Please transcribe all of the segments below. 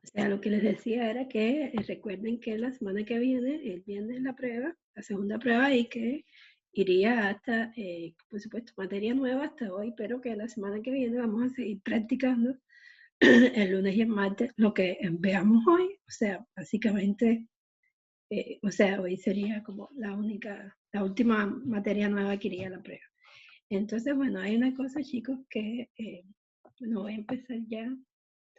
O sea, lo que les decía era que recuerden que la semana que viene, el viernes la prueba, la segunda prueba, y que iría hasta, por supuesto, materia nueva hasta hoy, pero que la semana que viene vamos a seguir practicando el lunes y el martes lo que veamos hoy. O sea, básicamente, o sea, hoy sería como la última materia nueva que iría a la prueba. Entonces, bueno, hay una cosa, chicos, que no voy a empezar ya.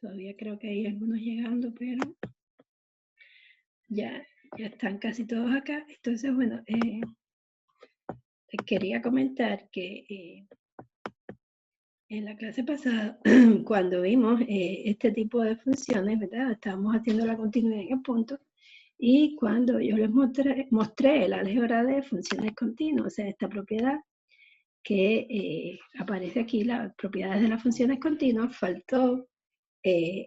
Todavía creo que hay algunos llegando, pero ya están casi todos acá. Entonces, bueno, les quería comentar que en la clase pasada, cuando vimos este tipo de funciones, ¿verdad? Estábamos haciendo la continuidad en el punto, y cuando yo les mostré el álgebra de funciones continuas, o sea, esta propiedad que aparece aquí, las propiedades de las funciones continuas, faltó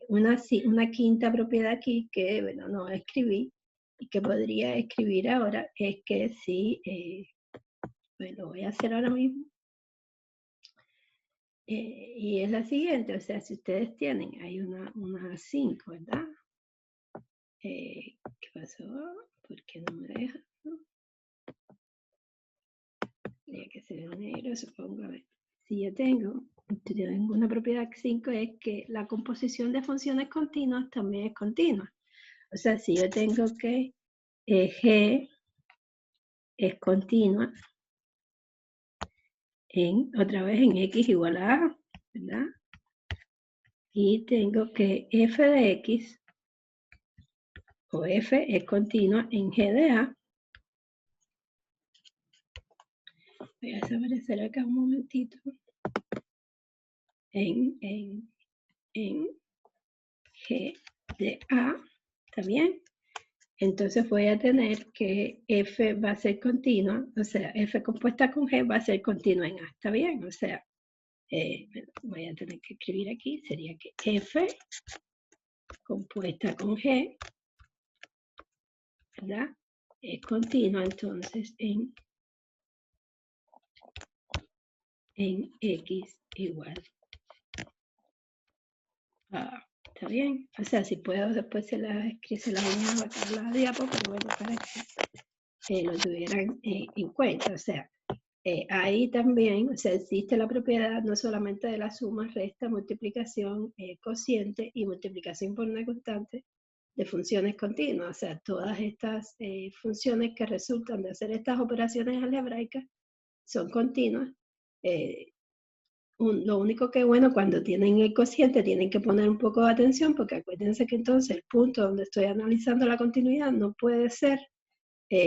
una quinta propiedad aquí que, bueno, no escribí y que podría escribir ahora, es que si, lo voy a hacer ahora mismo, y es la siguiente, o sea, si ustedes tienen, hay una 5, ¿verdad? ¿Qué pasó? ¿Por qué no me deja? ¿No? Tendría que ser en negro, supongo. A ver, si yo tengo una propiedad 5, es que la composición de funciones continuas también es continua. O sea, si yo tengo que G es continua otra vez en X igual a A, ¿verdad? Y tengo que F de X o F es continua en G de A. Voy a desaparecer acá un momentito. En G de A, ¿está bien? Entonces voy a tener que F va a ser continua, o sea, F compuesta con G va a ser continua en A, ¿está bien? O sea, voy a tener que escribir aquí, sería que F compuesta con G, ¿verdad? Es continua entonces en X igual a, ¿está bien? O sea, si puedo después se las añado acá a la diapo, pero bueno, para que lo tuvieran en cuenta. O sea, ahí también, o sea, existe la propiedad no solamente de la suma, resta, multiplicación, cociente y multiplicación por una constante de funciones continuas. O sea, todas estas funciones que resultan de hacer estas operaciones algebraicas son continuas. Lo único que, bueno, cuando tienen el cociente tienen que poner un poco de atención, porque acuérdense que entonces el punto donde estoy analizando la continuidad no puede ser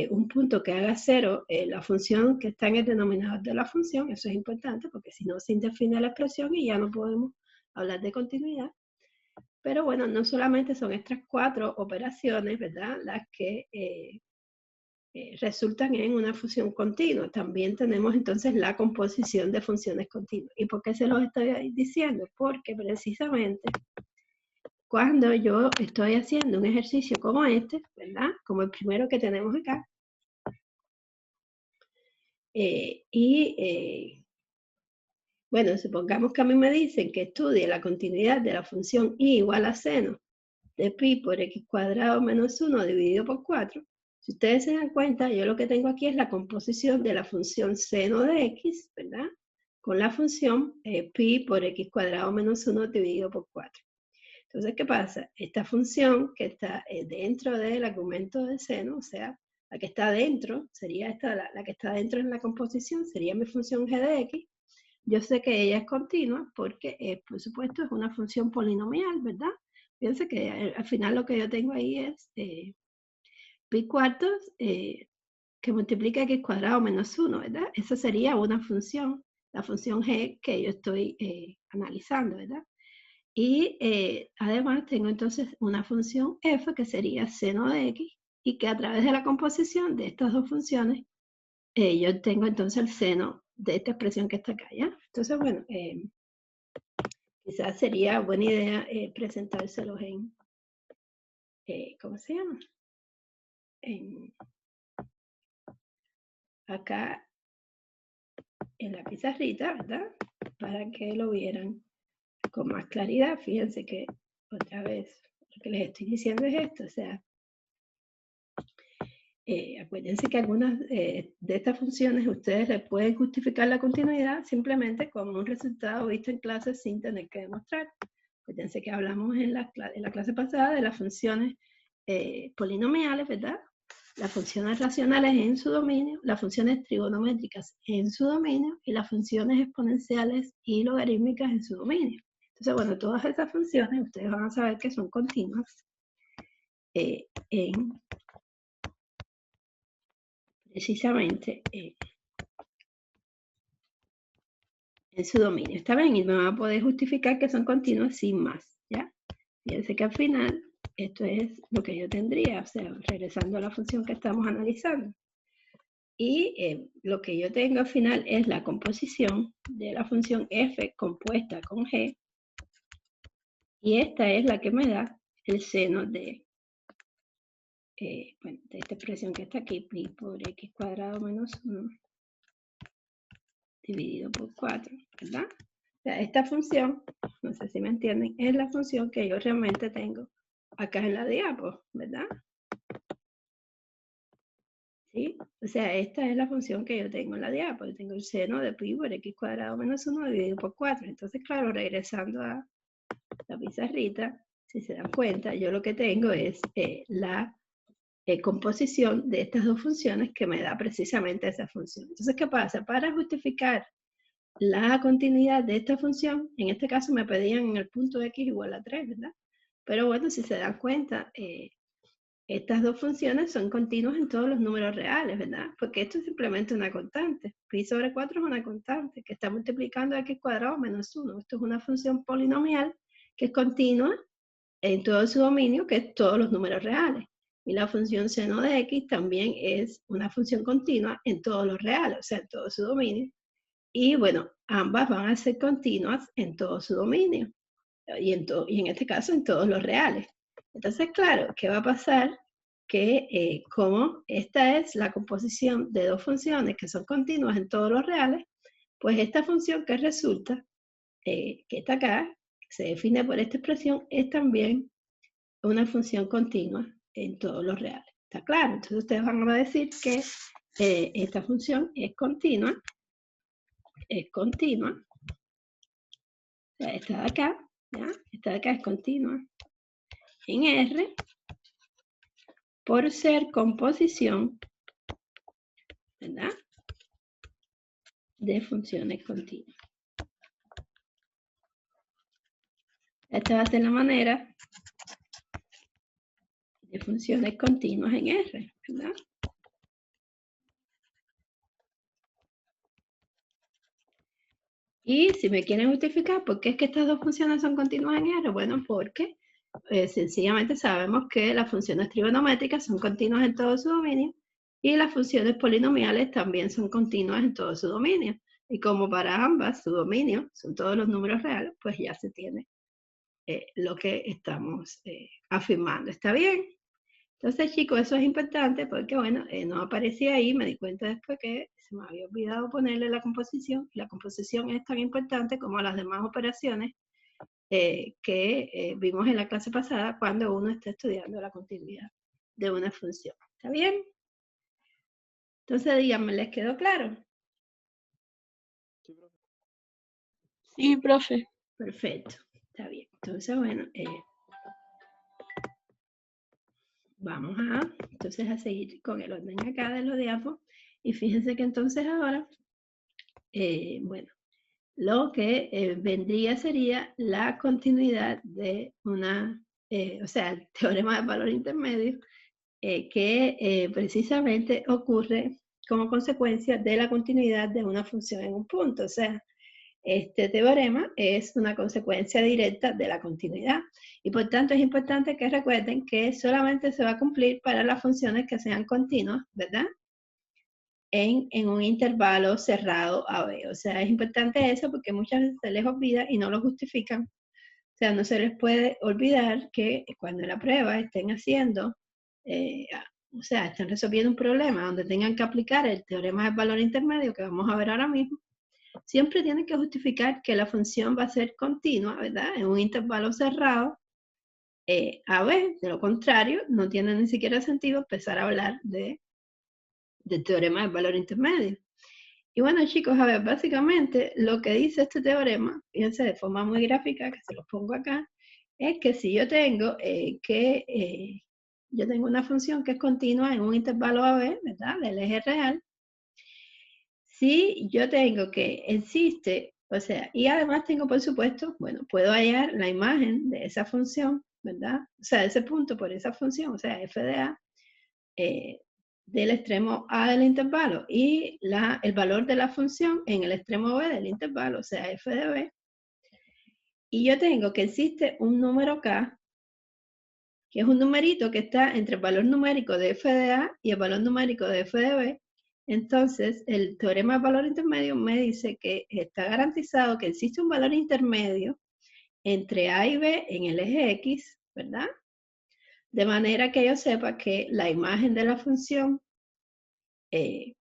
un punto que haga cero la función que está en el denominador de la función. Eso es importante, porque si no se indefine la expresión y ya no podemos hablar de continuidad. Pero bueno, no solamente son estas 4 operaciones, ¿verdad?, las que resultan en una función continua. También tenemos entonces la composición de funciones continuas. ¿Y por qué se los estoy diciendo? Porque precisamente cuando yo estoy haciendo un ejercicio como este, ¿verdad?, como el primero que tenemos acá, bueno, supongamos que a mí me dicen que estudie la continuidad de la función y igual a seno de pi por x cuadrado menos 1 dividido por 4. Si ustedes se dan cuenta, yo lo que tengo aquí es la composición de la función seno de x, ¿verdad?, con la función pi por x cuadrado menos 1 dividido por 4. Entonces, ¿qué pasa? Esta función que está dentro del argumento de seno, o sea, la que está dentro, sería esta, la que está dentro en la composición, sería mi función g de x. Yo sé que ella es continua porque, por supuesto, es una función polinomial, ¿verdad? Fíjense que al final lo que yo tengo ahí es pi cuartos que multiplica x cuadrado menos 1, ¿verdad? Esa sería una función, la función g que yo estoy analizando, ¿verdad? Y además tengo entonces una función f que sería seno de x, y que a través de la composición de estas dos funciones yo tengo entonces el seno de esta expresión que está acá, ¿ya? Entonces, bueno, quizás sería buena idea presentárselos en, ¿cómo se llama? Acá en la pizarrita, ¿verdad? Para que lo vieran con más claridad. Fíjense que otra vez que les estoy diciendo es esto, o sea, acuérdense que algunas de estas funciones ustedes les pueden justificar la continuidad simplemente como un resultado visto en clase sin tener que demostrar. Acuérdense que hablamos en la clase pasada de las funciones polinomiales, ¿verdad? Las funciones racionales en su dominio, las funciones trigonométricas en su dominio y las funciones exponenciales y logarítmicas en su dominio. Entonces, bueno, todas esas funciones ustedes van a saber que son continuas precisamente en su dominio. ¿Está bien? Y me van a poder justificar que son continuas sin más, ¿ya? Fíjense que al final esto es lo que yo tendría, o sea, regresando a la función que estamos analizando. Y lo que yo tengo al final es la composición de la función f compuesta con g. Y esta es la que me da el seno de, bueno, de esta expresión que está aquí, pi por x cuadrado menos 1 dividido por 4, ¿verdad? O sea, esta función, no sé si me entienden, es la función que yo realmente tengo acá en la diapo, ¿verdad? ¿Sí? O sea, esta es la función que yo tengo en la diapo. Yo tengo el seno de pi por x cuadrado menos 1 dividido por 4. Entonces, claro, regresando a la pizarrita, si se dan cuenta, yo lo que tengo es la composición de estas dos funciones que me da precisamente esa función. Entonces, ¿qué pasa? Para justificar la continuidad de esta función, en este caso me pedían en el punto x igual a 3, ¿verdad? Pero bueno, si se dan cuenta, estas dos funciones son continuas en todos los números reales, ¿verdad? Porque esto es simplemente una constante. Pi sobre 4 es una constante que está multiplicando x cuadrado menos 1. Esto es una función polinomial que es continua en todo su dominio, que es todos los números reales. Y la función seno de x también es una función continua en todos los reales, o sea, en todo su dominio. Y bueno, ambas van a ser continuas en todo su dominio. Y en este caso en todos los reales. Entonces, claro, ¿qué va a pasar? Que como esta es la composición de dos funciones que son continuas en todos los reales, pues esta función que resulta, que está acá, se define por esta expresión, es también una función continua en todos los reales. ¿Está claro? Entonces ustedes van a decir que esta función es continua, o sea, esta de acá, ¿ya? Esta de acá es continua en R, por ser composición, ¿verdad?, de funciones continuas. Esta va a ser la manera de funciones continuas en R, ¿verdad? Y si me quieren justificar por qué es que estas dos funciones son continuas en R, bueno, porque sencillamente sabemos que las funciones trigonométricas son continuas en todo su dominio y las funciones polinomiales también son continuas en todo su dominio. Y como para ambas su dominio son todos los números reales, pues ya se tiene lo que estamos afirmando. ¿Está bien? Entonces, chicos, eso es importante porque, bueno, no aparecía ahí, me di cuenta después que se me había olvidado ponerle la composición, y la composición es tan importante como las demás operaciones que vimos en la clase pasada cuando uno está estudiando la continuidad de una función. ¿Está bien? Entonces, díganme, ¿les quedó claro? Sí, profe. Perfecto, está bien. Entonces, bueno, vamos entonces a seguir con el orden acá de los diapos. Y fíjense que entonces ahora, bueno, lo que vendría sería la continuidad de una, o sea, el teorema de valor intermedio, que precisamente ocurre como consecuencia de la continuidad de una función en un punto. O sea, este teorema es una consecuencia directa de la continuidad. Y por tanto es importante que recuerden que solamente se va a cumplir para las funciones que sean continuas, ¿verdad?, en un intervalo cerrado a B. O sea, es importante eso porque muchas veces se les olvida y no lo justifican. O sea, no se les puede olvidar que cuando en la prueba estén haciendo, o sea, estén resolviendo un problema donde tengan que aplicar el teorema del valor intermedio que vamos a ver ahora mismo, siempre tienen que justificar que la función va a ser continua, ¿verdad?, en un intervalo cerrado AB. De lo contrario, no tiene ni siquiera sentido empezar a hablar del teorema del valor intermedio. Y bueno, chicos, a ver, básicamente lo que dice este teorema, fíjense de forma muy gráfica, que se los pongo acá, es que si yo tengo yo tengo una función que es continua en un intervalo AB, ¿verdad? Del eje real. Si yo tengo que existe, o sea, y además tengo, por supuesto, bueno, puedo hallar la imagen de esa función, ¿verdad? O sea, ese punto por esa función, o sea, f de a, del extremo a del intervalo y el valor de la función en el extremo b del intervalo, o sea, f de b. Y yo tengo que existe un número k, que es un numerito que está entre el valor numérico de f de a y el valor numérico de f de b. Entonces, el teorema del valor intermedio me dice que está garantizado que existe un valor intermedio entre a y b en el eje x, ¿verdad? De manera que yo sepa que la imagen de la función en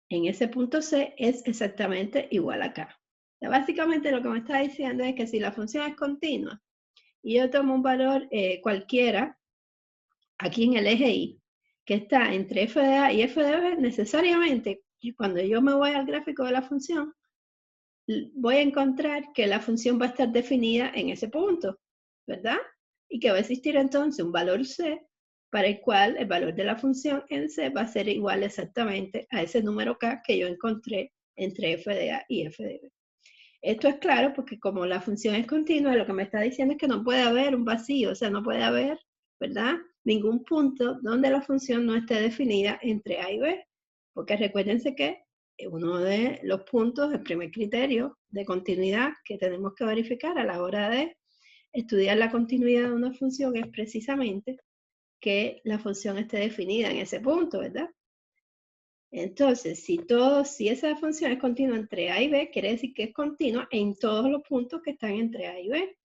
ese punto C es exactamente igual a K. O sea, básicamente lo que me está diciendo es que si la función es continua y yo tomo un valor cualquiera aquí en el eje Y, que está entre f de a y f de b, necesariamente cuando yo me voy al gráfico de la función, voy a encontrar que la función va a estar definida en ese punto, ¿verdad? Y que va a existir entonces un valor C para el cual el valor de la función en C va a ser igual exactamente a ese número K que yo encontré entre f de a y f de b. Esto es claro porque como la función es continua, lo que me está diciendo es que no puede haber un vacío, o sea, no puede haber, ¿verdad?, ningún punto donde la función no esté definida entre a y b, porque recuérdense que uno de los puntos, el primer criterio de continuidad que tenemos que verificar a la hora de estudiar la continuidad de una función es precisamente que la función esté definida en ese punto, ¿verdad? Entonces, si esa función es continua entre a y b, quiere decir que es continua en todos los puntos que están entre a y b.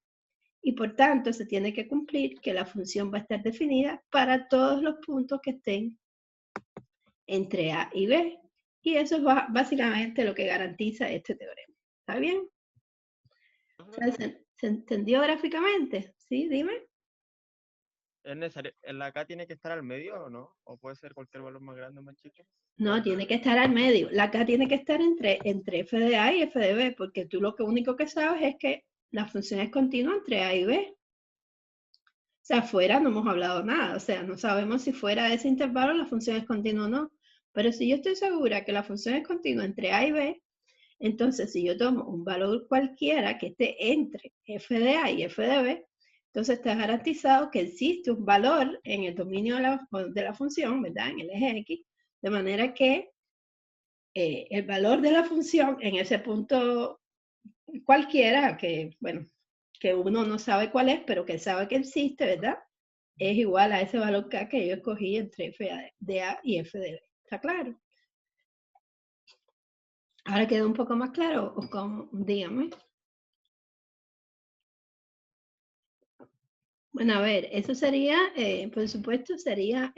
Y por tanto, se tiene que cumplir que la función va a estar definida para todos los puntos que estén entre a y b. Y eso es básicamente lo que garantiza este teorema. ¿Está bien? ¿Se entendió gráficamente? ¿Sí? Dime. ¿Es necesario? ¿La K tiene que estar al medio o no? ¿O puede ser cualquier valor más grande o más chico? No, tiene que estar al medio. La K tiene que estar entre f de a y f de b, porque tú lo único que sabes es que la función es continua entre a y b. O sea, fuera no hemos hablado nada. O sea, no sabemos si fuera de ese intervalo la función es continua o no. Pero si yo estoy segura que la función es continua entre a y b, entonces si yo tomo un valor cualquiera que esté entre f de a y f de b, entonces está garantizado que existe un valor en el dominio de la función, ¿verdad? En el eje x, de manera que el valor de la función en ese punto cualquiera, que bueno, que uno no sabe cuál es, pero que sabe que existe, ¿verdad? Es igual a ese valor K que yo escogí entre f de a y f de b. ¿Está claro? ¿Ahora quedó un poco más claro? ¿O cómo? Dígame. Bueno, a ver, eso sería, por supuesto, sería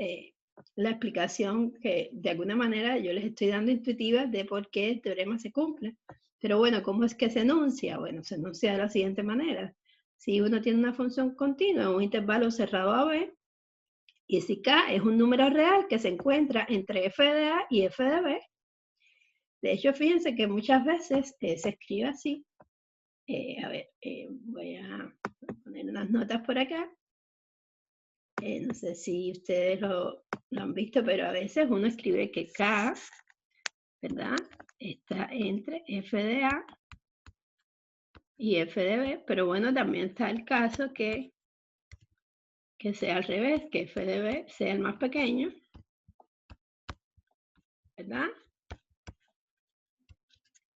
la explicación que de alguna manera yo les estoy dando intuitiva de por qué el teorema se cumple. Pero bueno, ¿cómo es que se enuncia? Bueno, se enuncia de la siguiente manera. Si uno tiene una función continua, un intervalo cerrado a b, y si k es un número real que se encuentra entre f de a y f de b, de hecho, fíjense que muchas veces se escribe así. A ver, voy a poner unas notas por acá. No sé si ustedes lo han visto, pero a veces uno escribe que K, ¿verdad?, está entre f de a y f de b, pero bueno, también está el caso que sea al revés, que f de b sea el más pequeño, ¿verdad?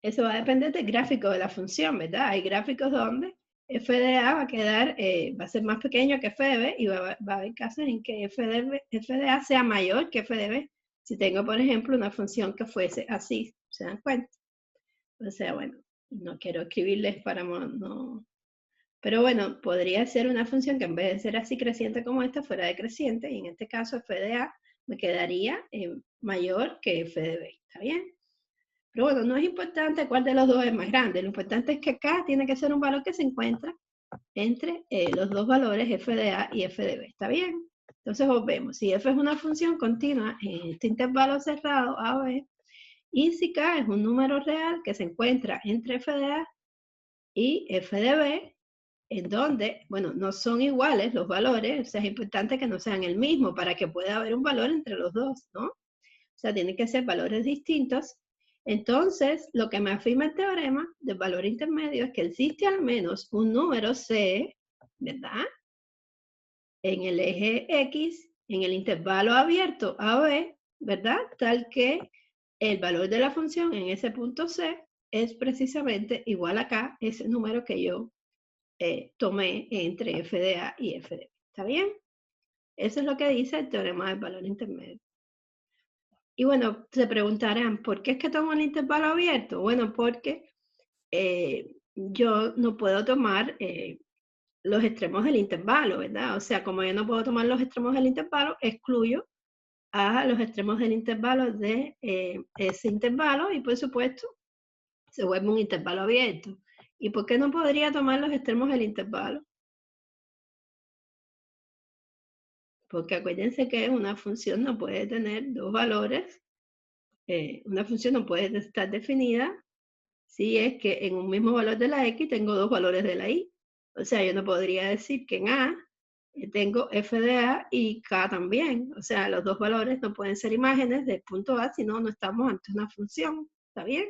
Eso va a depender del gráfico de la función, ¿verdad? Hay gráficos donde f de a va a quedar, va a ser más pequeño que f de b, y va a haber casos en que f de a sea mayor que f de b. Si tengo, por ejemplo, una función que fuese así, ¿se dan cuenta? O sea, bueno, no quiero escribirles para no... Pero bueno, podría ser una función que en vez de ser así creciente como esta, fuera decreciente, y en este caso f de a me quedaría mayor que f de b, ¿está bien? Pero bueno, no es importante cuál de los dos es más grande, lo importante es que acá tiene que ser un valor que se encuentra entre los dos valores f de a y f de b. ¿Está bien? Entonces vemos, si f es una función continua en este intervalo cerrado a o b, y si k es un número real que se encuentra entre f de a y f de b, en donde, bueno, no son iguales los valores, o sea, es importante que no sean el mismo para que pueda haber un valor entre los dos, ¿no? O sea, tienen que ser valores distintos. Entonces, lo que me afirma el teorema del valor intermedio es que existe al menos un número C, ¿verdad? En el eje X, en el intervalo abierto AB, ¿verdad? Tal que el valor de la función en ese punto C es precisamente igual acá, ese número que yo tomé entre f de a y f de b. ¿Está bien? Eso es lo que dice el teorema del valor intermedio. Y bueno, se preguntarán, ¿por qué es que tomo el intervalo abierto? Bueno, porque yo no puedo tomar los extremos del intervalo, ¿verdad? O sea, como yo no puedo tomar los extremos del intervalo, excluyo a los extremos del intervalo de ese intervalo y por supuesto se vuelve un intervalo abierto. ¿Y por qué no podría tomar los extremos del intervalo? Porque acuérdense que una función no puede tener dos valores, una función no puede estar definida si es que en un mismo valor de la x tengo dos valores de la y. O sea, yo no podría decir que en a tengo f de a y k también. O sea, los dos valores no pueden ser imágenes del punto a, si no, no estamos ante una función. ¿Está bien?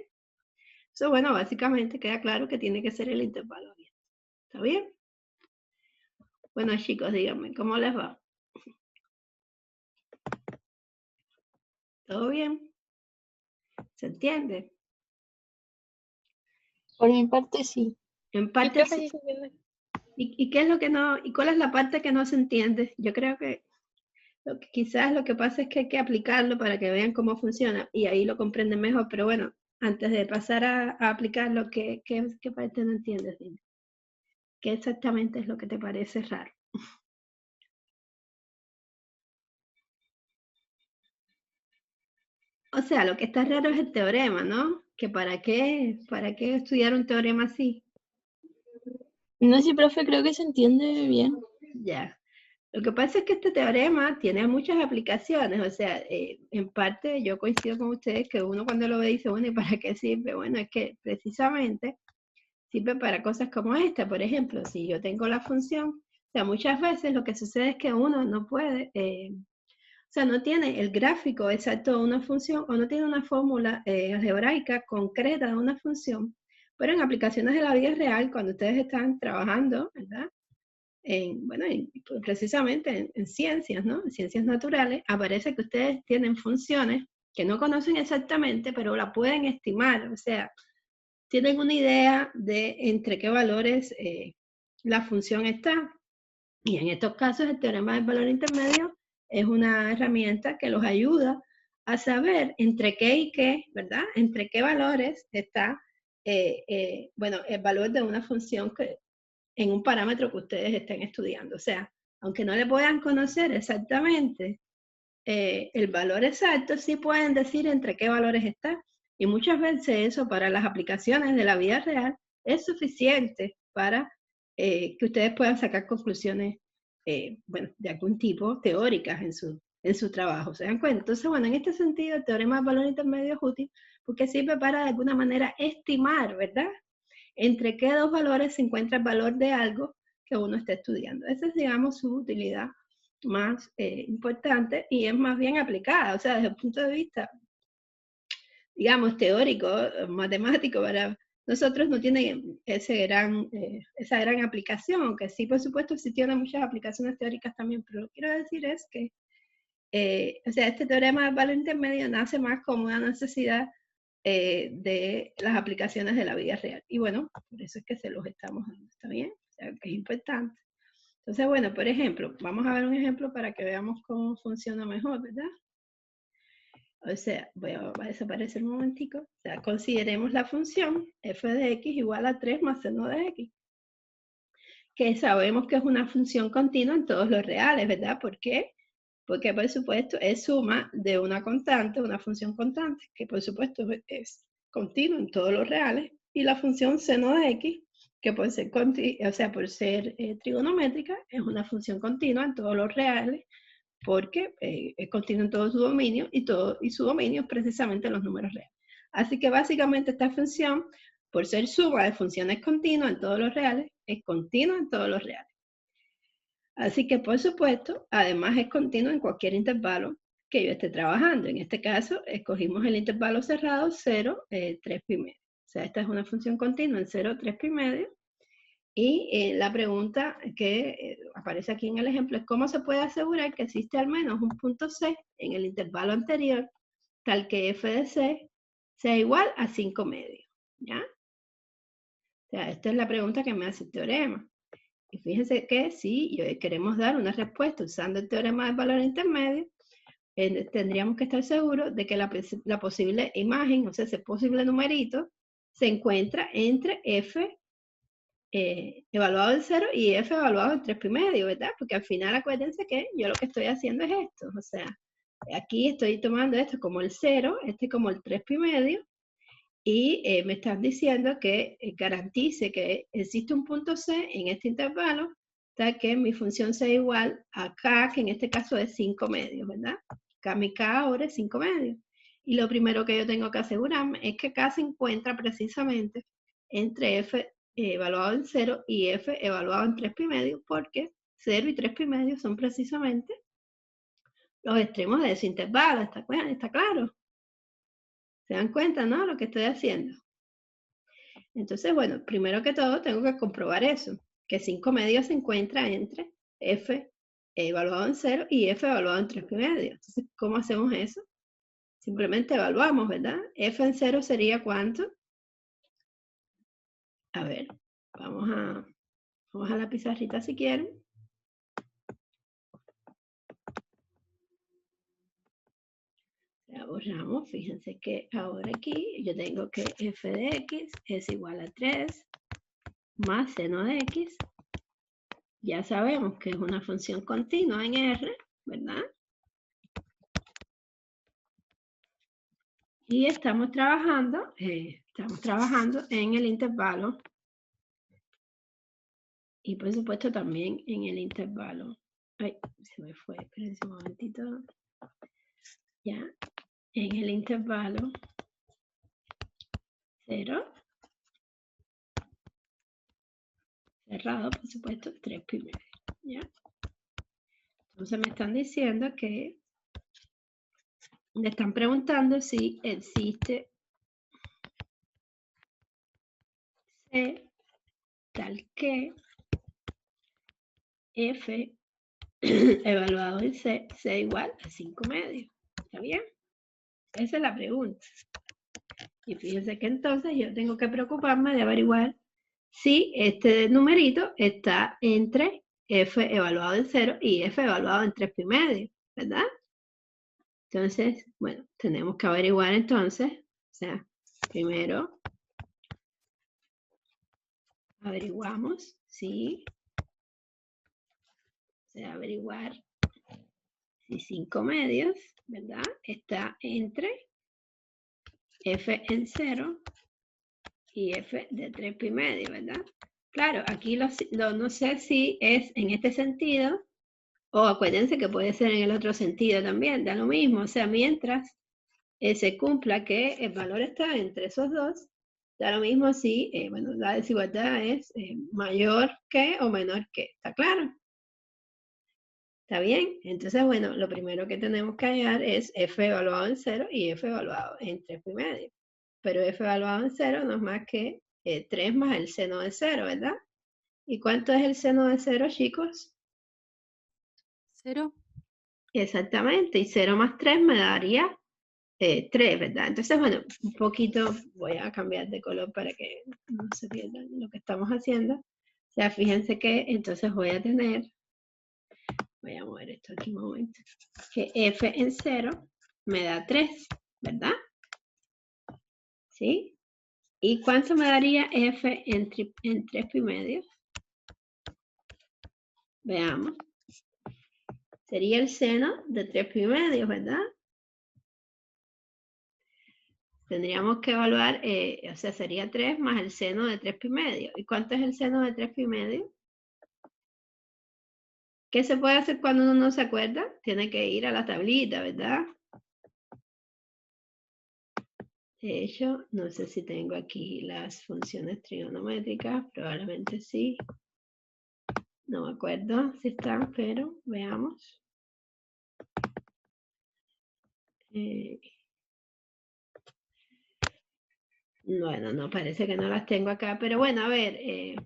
Eso, bueno, básicamente queda claro que tiene que ser el intervalo abierto. ¿Está bien? Bueno, chicos, díganme, ¿cómo les va? ¿Todo bien? ¿Se entiende? Por mi parte, sí. En parte sí. ¿Y qué es lo que no, y cuál es la parte que no se entiende? Yo creo que quizás lo que pasa es que hay que aplicarlo para que vean cómo funciona y ahí lo comprenden mejor, pero bueno, antes de pasar a aplicarlo, ¿qué parte no entiendes? Dime? ¿Qué exactamente es lo que te parece raro? O sea, lo que está raro es el teorema, ¿no? Que para qué estudiar un teorema así. No sé, profe, creo que se entiende bien. Ya. Lo que pasa es que este teorema tiene muchas aplicaciones, o sea, en parte yo coincido con ustedes que uno cuando lo ve dice, bueno, ¿y para qué sirve? Bueno, es que precisamente sirve para cosas como esta, por ejemplo, si yo tengo la función, o sea, muchas veces lo que sucede es que uno no puede, o sea, no tiene el gráfico exacto de una función o no tiene una fórmula algebraica concreta de una función, pero en aplicaciones de la vida real, cuando ustedes están trabajando, ¿verdad? Precisamente en ciencias, ¿no? En ciencias naturales, aparece que ustedes tienen funciones que no conocen exactamente, pero la pueden estimar, o sea, tienen una idea de entre qué valores la función está. Y en estos casos el teorema del valor intermedio es una herramienta que los ayuda a saber entre qué y qué, ¿verdad? Entre qué valores está, bueno, el valor de una función que, en un parámetro que ustedes estén estudiando. O sea, aunque no le puedan conocer exactamente el valor exacto, sí pueden decir entre qué valores está. Y muchas veces eso para las aplicaciones de la vida real es suficiente para que ustedes puedan sacar conclusiones, bueno, de algún tipo, teóricas en su trabajo. ¿Se dan cuenta? Entonces, bueno, en este sentido, el teorema del valor intermedio es útil porque sirve para de alguna manera estimar, ¿verdad? Entre qué dos valores se encuentra el valor de algo que uno está estudiando. Esa es, digamos, su utilidad más importante y es más bien aplicada, o sea, desde el punto de vista, digamos, teórico, matemático, para nosotros no tiene esa gran aplicación, aunque sí, por supuesto, sí tiene muchas aplicaciones teóricas también, pero lo que quiero decir es que, o sea, este teorema del valor intermedio nace más como una necesidad de las aplicaciones de la vida real. Y bueno, por eso es que se los estamos dando, ¿está bien? O sea, que es importante. Entonces, bueno, por ejemplo, vamos a ver un ejemplo para que veamos cómo funciona mejor, ¿verdad? O sea, voy a desaparecer un momentico. O sea, consideremos la función f de x igual a 3 más seno de x. Que sabemos que es una función continua en todos los reales, ¿verdad? ¿Por qué? Porque, por supuesto, es suma de una constante, una función constante, que por supuesto es continua en todos los reales, y la función seno de x, que por ser, por ser trigonométrica es una función continua en todos los reales, porque es continua en todo su dominio y su dominio es precisamente los números reales. Así que básicamente esta función, por ser suma de funciones continuas en todos los reales, es continua en todos los reales. Así que, por supuesto, además es continua en cualquier intervalo que yo esté trabajando. En este caso, escogimos el intervalo cerrado 0, 3 pi medio. O sea, esta es una función continua en 0, 3 pi medio. Y la pregunta que aparece aquí en el ejemplo es cómo se puede asegurar que existe al menos un punto C en el intervalo anterior, tal que f de C sea igual a 5 medios. ¿Ya? O sea, esta es la pregunta que me hace el teorema. Y fíjense que si queremos dar una respuesta usando el teorema del valor intermedio, tendríamos que estar seguros de que la posible imagen, o sea, ese posible numerito, se encuentra entre f evaluado en 0 y f evaluado en 3 pi medio, ¿verdad? Porque al final acuérdense que yo lo que estoy haciendo es esto, o sea, aquí estoy tomando esto como el 0, este como el 3 pi medio, y me están diciendo que garantice que existe un punto C en este intervalo, tal que mi función sea igual a K, que en este caso es 5 medios, ¿verdad? Mi K ahora es 5 medios. Y lo primero que yo tengo que asegurarme es que K se encuentra precisamente entre F evaluado en 0 y F evaluado en 3 pi medio, porque 0 y 3 pi medio son precisamente los extremos de ese intervalo, ¿está claro? ¿Se dan cuenta, no? Lo que estoy haciendo. Entonces, bueno, primero que todo tengo que comprobar eso, que 5 medios se encuentra entre f evaluado en 0 y f evaluado en 3 pi medio. Entonces, ¿cómo hacemos eso? Simplemente evaluamos, ¿verdad? F en 0 sería ¿cuánto? A ver, vamos a la pizarrita si quieren. La borramos, fíjense que ahora aquí yo tengo que f de x es igual a 3 más seno de x. Ya sabemos que es una función continua en R, ¿verdad? Y estamos trabajando en el intervalo. Y por supuesto también en el intervalo. Ay, se me fue, espérense un momentito. Ya, en el intervalo 0. Cerrado, por supuesto, 3 pi medio. ¿Ya? Entonces me están diciendo que me están preguntando si existe C tal que F evaluado en C sea igual a 5 medios. ¿Está bien? Esa es la pregunta. Y fíjense que entonces yo tengo que preocuparme de averiguar si este numerito está entre f evaluado en 0 y f evaluado en 3 pi medio, ¿verdad? Entonces, bueno, tenemos que averiguar entonces, o sea, primero averiguamos si, o sea, averiguar si 5 medios, ¿verdad? Está entre f en 0 y f de 3 pi medio, ¿verdad? Claro, aquí no sé si es en este sentido, o acuérdense que puede ser en el otro sentido también, da lo mismo, o sea, mientras se cumpla que el valor está entre esos dos, da lo mismo si, bueno, la desigualdad es mayor que o menor que, ¿está claro? ¿Está bien? Entonces, bueno, lo primero que tenemos que hallar es f evaluado en 0 y f evaluado en 3 pi medio. Pero f evaluado en 0 no es más que 3 más el seno de 0, ¿verdad? ¿Y cuánto es el seno de 0, chicos? 0. Exactamente, y 0 más 3 me daría 3, ¿verdad? Entonces, bueno, un poquito voy a cambiar de color para que no se pierdan lo que estamos haciendo. O sea, fíjense que entonces voy a mover esto aquí un momento, que f en 0 me da 3, ¿verdad? ¿Sí? ¿Y cuánto me daría f en 3 pi medio? Veamos. Sería el seno de 3 pi medio, ¿verdad? tendríamos que evaluar, o sea, sería 3 más el seno de 3 pi medio. ¿Y cuánto es el seno de 3 pi medio? ¿Qué se puede hacer cuando uno no se acuerda? Tiene que ir a la tablita, ¿verdad? De hecho, no sé si tengo aquí las funciones trigonométricas, probablemente sí. No me acuerdo si están, pero veamos. Bueno, no, parece que no las tengo acá, pero bueno, a ver,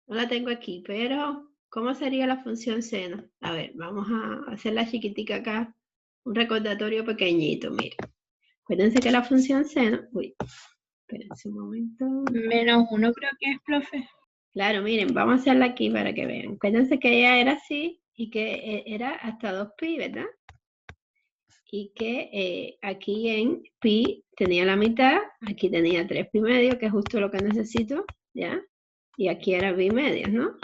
no la tengo aquí, pero ¿cómo sería la función seno? A ver, vamos a hacerla chiquitica acá, un recordatorio pequeñito, miren. Acuérdense que la función seno, uy, espérense un momento. -1 creo que es, profe. Claro, miren, vamos a hacerla aquí para que vean. Acuérdense que ella era así y que era hasta 2pi, ¿verdad? Y que aquí en pi tenía la mitad, aquí tenía 3 pi medio, que es justo lo que necesito, ¿ya? Y aquí era pi medio, ¿no?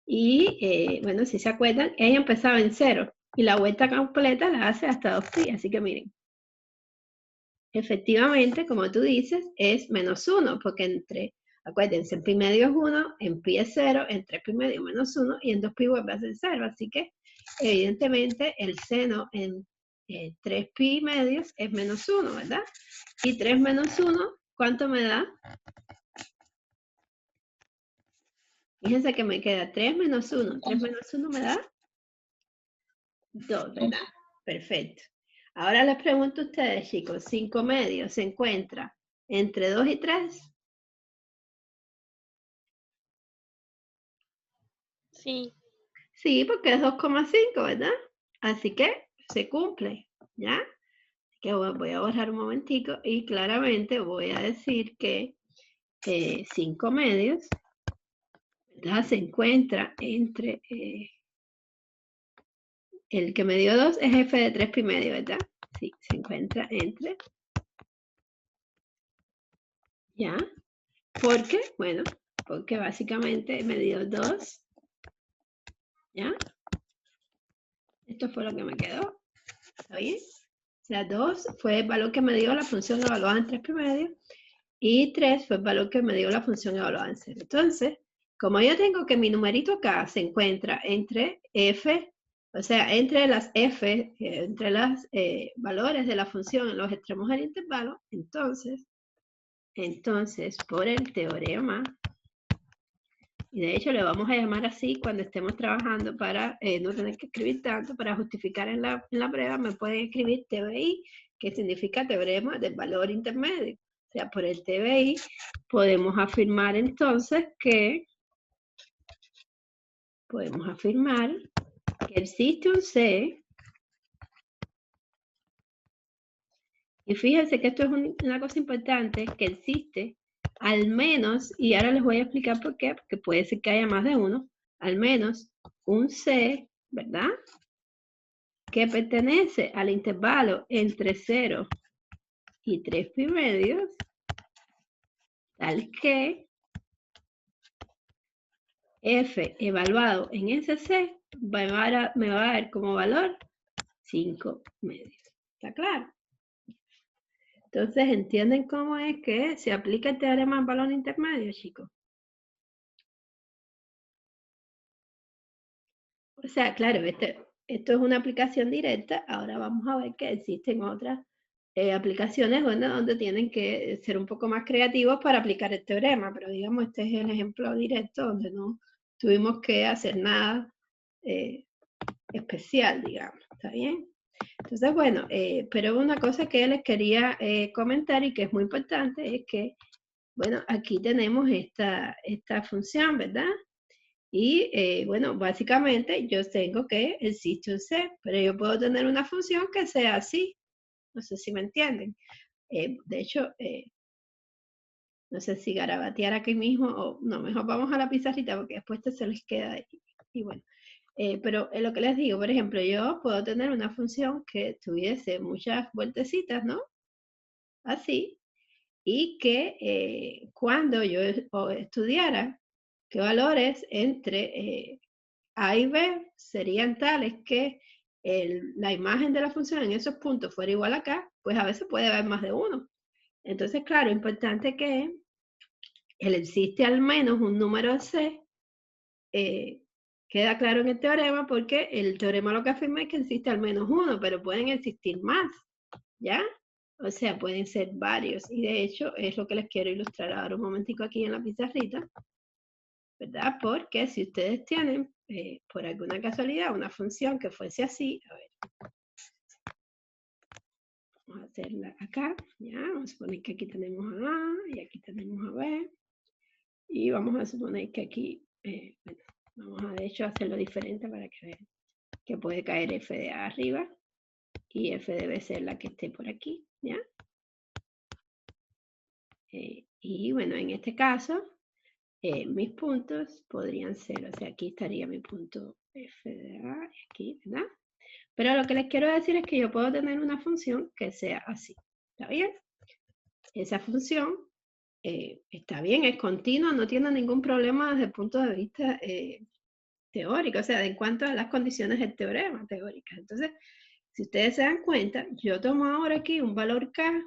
Y bueno, si se acuerdan, ella empezaba en 0 y la vuelta completa la hace hasta 2pi, así que miren. Efectivamente, como tú dices, es -1, porque acuérdense, en pi medio es 1, en pi es 0, en 3 pi medio menos 1 y en 2pi vuelve a ser 0, así que evidentemente el seno en 3 pi medios es -1, ¿verdad? Y 3 menos 1, ¿cuánto me da? Fíjense que me queda 3 menos 1. 3 menos 1 me da 2, ¿verdad? Perfecto. Ahora les pregunto a ustedes, chicos, 5 medios se encuentra entre 2 y 3. Sí. Sí, porque es 2,5, ¿verdad? Así que se cumple, ¿ya? Así que voy a borrar un momentico y claramente voy a decir que 5 medios, ¿verdad? Se encuentra entre, el que me dio 2 es f de 3 pi medio, ¿verdad? Sí, se encuentra entre, ¿ya? ¿Por qué? Bueno, porque básicamente me dio 2, ¿ya? Esto fue lo que me quedó, ¿está bien? O sea, 2 fue el valor que me dio la función evaluada en 3 pi medio. Y 3 fue el valor que me dio la función evaluada en 0. Entonces, como yo tengo que mi numerito acá se encuentra entre f, o sea, entre las f, entre los valores de la función en los extremos del intervalo, entonces, por el teorema, y de hecho le vamos a llamar así cuando estemos trabajando para no tener que escribir tanto, para justificar en la prueba, me pueden escribir TBI, que significa teorema del valor intermedio. O sea, por el TBI podemos afirmar entonces que existe un C, y fíjense que esto es una cosa importante, que existe al menos, y ahora les voy a explicar por qué, porque puede ser que haya más de uno, al menos un C, ¿verdad? Que pertenece al intervalo entre 0 y 3 pi medios, tal que f evaluado en ese C me va a dar como valor 5 medios. ¿Está claro? Entonces, ¿entienden cómo es que se aplica el teorema del valor intermedio, chicos? O sea, claro, esto es una aplicación directa. Ahora vamos a ver que existen otras aplicaciones donde tienen que ser un poco más creativos para aplicar el teorema, pero digamos, este es el ejemplo directo donde no tuvimos que hacer nada especial, digamos, ¿está bien? Entonces, bueno, pero una cosa que les quería comentar y que es muy importante es que, bueno, aquí tenemos esta función, ¿verdad? Y bueno, básicamente yo tengo que existe un C, pero yo puedo tener una función que sea así. No sé si me entienden. De hecho, no sé si garabatear aquí mismo o no, mejor vamos a la pizarrita porque después se les queda ahí. Y bueno, pero lo que les digo, por ejemplo, yo puedo tener una función que tuviese muchas vueltecitas, ¿no? Así, y que cuando yo estudiara qué valores entre A y B serían tales que la imagen de la función en esos puntos fuera igual acá, pues a veces puede haber más de uno. Entonces, claro, importante que existe al menos un número C, queda claro en el teorema, porque el teorema lo que afirma es que existe al menos uno, pero pueden existir más, ¿ya? O sea, pueden ser varios, y de hecho es lo que les quiero ilustrar ahora un momentico aquí en la pizarrita, ¿verdad? Porque si ustedes tienen, por alguna casualidad, una función que fuese así, a ver, vamos a hacerla acá, ¿ya? Vamos a suponer que aquí tenemos a A y aquí tenemos a B, y vamos a suponer que aquí, bueno, vamos a de hecho hacerlo diferente para que vean que puede caer f de A arriba y f debe ser la que esté por aquí, ¿ya? Y bueno, en este caso, mis puntos podrían ser, o sea, aquí estaría mi punto f de A, y aquí, ¿verdad? Pero lo que les quiero decir es que yo puedo tener una función que sea así, ¿está bien? Esa función está bien, es continua, no tiene ningún problema desde el punto de vista teórico, o sea, en cuanto a las condiciones del teorema teóricas. Entonces, si ustedes se dan cuenta, yo tomo ahora aquí un valor k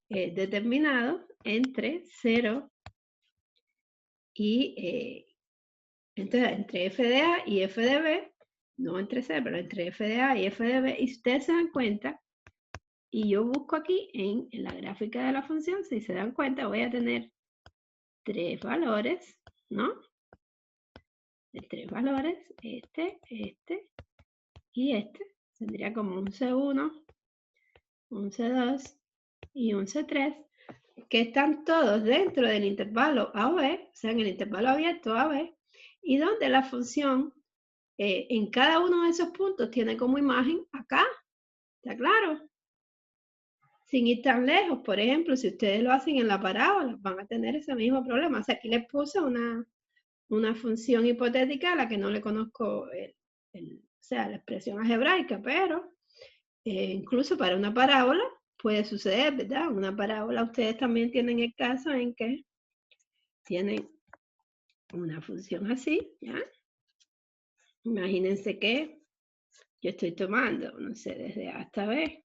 determinado entre 0 y entonces entre f de A y f de B, no entre C, pero entre f de A y f de B, y si ustedes se dan cuenta, y yo busco aquí en la gráfica de la función, si se dan cuenta, voy a tener 3 valores, ¿no? De 3 valores, este y este. Tendría como un C1, un C2 y un C3, que están todos dentro del intervalo A o B, o sea, en el intervalo abierto A o B, y donde la función en cada uno de esos puntos tiene como imagen acá, ¿está claro? Sin ir tan lejos, por ejemplo, si ustedes lo hacen en la parábola, van a tener ese mismo problema. O sea, aquí les puse una función hipotética a la que no le conozco o sea, la expresión algebraica, pero incluso para una parábola puede suceder, ¿verdad? Una parábola, ustedes también tienen el caso en que tienen una función así, ¿ya? Imagínense que yo estoy tomando, no sé, desde A hasta B,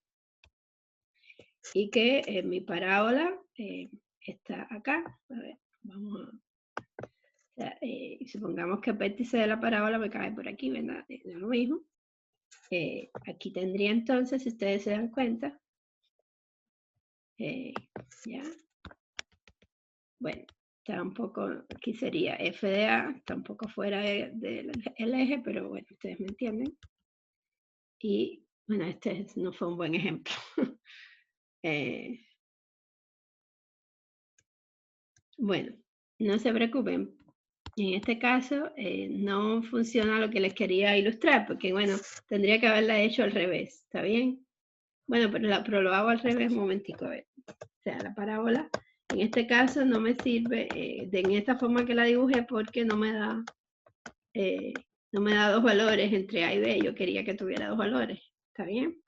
y que mi parábola está acá. A ver, vamos a... O sea, supongamos que el vértice de la parábola me cae por aquí, ¿verdad? Es lo mismo. Aquí tendría entonces, si ustedes se dan cuenta, ya, bueno, está un poco, aquí sería f de A, está un poco fuera del eje, pero bueno, ustedes me entienden. Y bueno, este no fue un buen ejemplo. Bueno, no se preocupen. En este caso no funciona lo que les quería ilustrar, porque bueno, tendría que haberla hecho al revés, ¿está bien? Bueno, pero lo hago al revés un momentico, a ver. O sea, la parábola, en este caso no me sirve en esta forma que la dibujé porque no me da 2 valores entre A y B, yo quería que tuviera 2 valores, ¿está bien?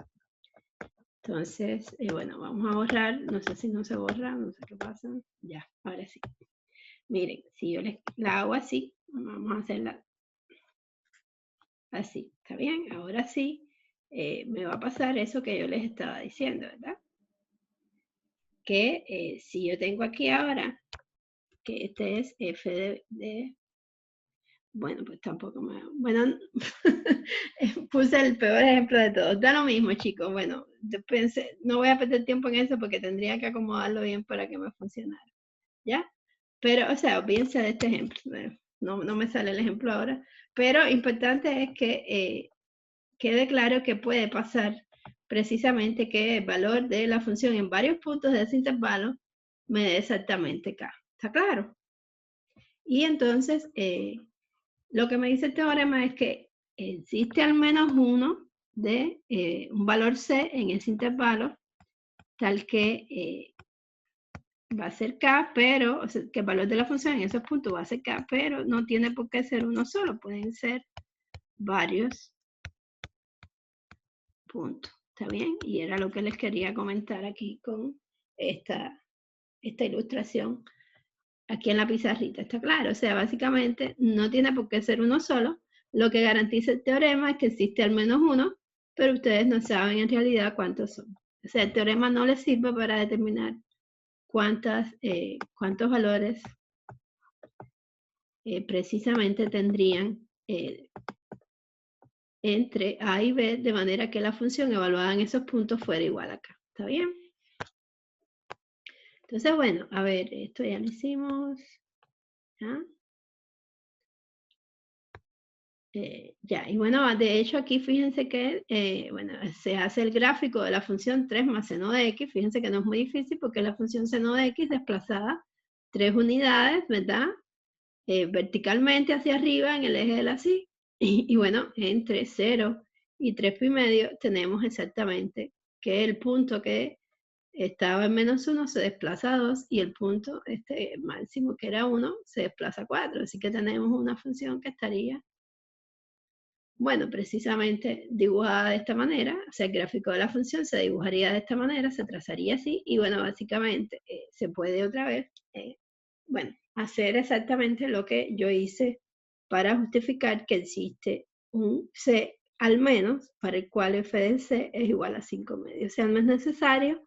Entonces, bueno, vamos a borrar, no sé si no se borra, no sé qué pasa, ya, ahora sí. Miren, si yo la hago así, vamos a hacerla así, ¿está bien? Ahora sí, me va a pasar eso que yo les estaba diciendo, ¿verdad? Que si yo tengo aquí ahora, que este es f de bueno, pues tampoco me... Bueno, puse el peor ejemplo de todos. Da lo mismo, chicos. Bueno, yo pensé, no voy a perder tiempo en eso porque tendría que acomodarlo bien para que me funcionara. ¿Ya? Pero, o sea, olvídense de este ejemplo. No me sale el ejemplo ahora. Pero importante es que quede claro que puede pasar precisamente que el valor de la función en varios puntos de ese intervalo me dé exactamente k. ¿Está claro? Y entonces, lo que me dice el teorema es que existe al menos uno de un valor c en ese intervalo, tal que va a ser k, pero, o sea, que el valor de la función en esos puntos va a ser k, pero no tiene por qué ser uno solo, pueden ser varios puntos. ¿Está bien? Y era lo que les quería comentar aquí con esta ilustración aquí en la pizarrita. ¿Está claro? O sea, básicamente no tiene por qué ser uno solo. Lo que garantiza el teorema es que existe al menos uno, pero ustedes no saben en realidad cuántos son. O sea, el teorema no le sirve para determinar cuántos valores precisamente tendrían entre A y B, de manera que la función evaluada en esos puntos fuera igual acá. ¿Está bien? Entonces, bueno, a ver, esto ya lo hicimos. ¿Ya? Y bueno, de hecho aquí fíjense que, bueno, se hace el gráfico de la función 3 más seno de x. Fíjense que no es muy difícil porque la función seno de x desplazada 3 unidades, ¿verdad? Verticalmente hacia arriba en el eje de la y. Y bueno, entre 0 y 3,5 tenemos exactamente que el punto que estaba en -1 se desplaza a 2 y el punto máximo que era 1 se desplaza a 4. Así que tenemos una función que estaría, bueno, precisamente dibujada de esta manera. O sea, el gráfico de la función se dibujaría de esta manera, se trazaría así y bueno, básicamente se puede otra vez, bueno, hacer exactamente lo que yo hice para justificar que existe un C al menos para el cual f de C es igual a 5,5. O sea, no es necesario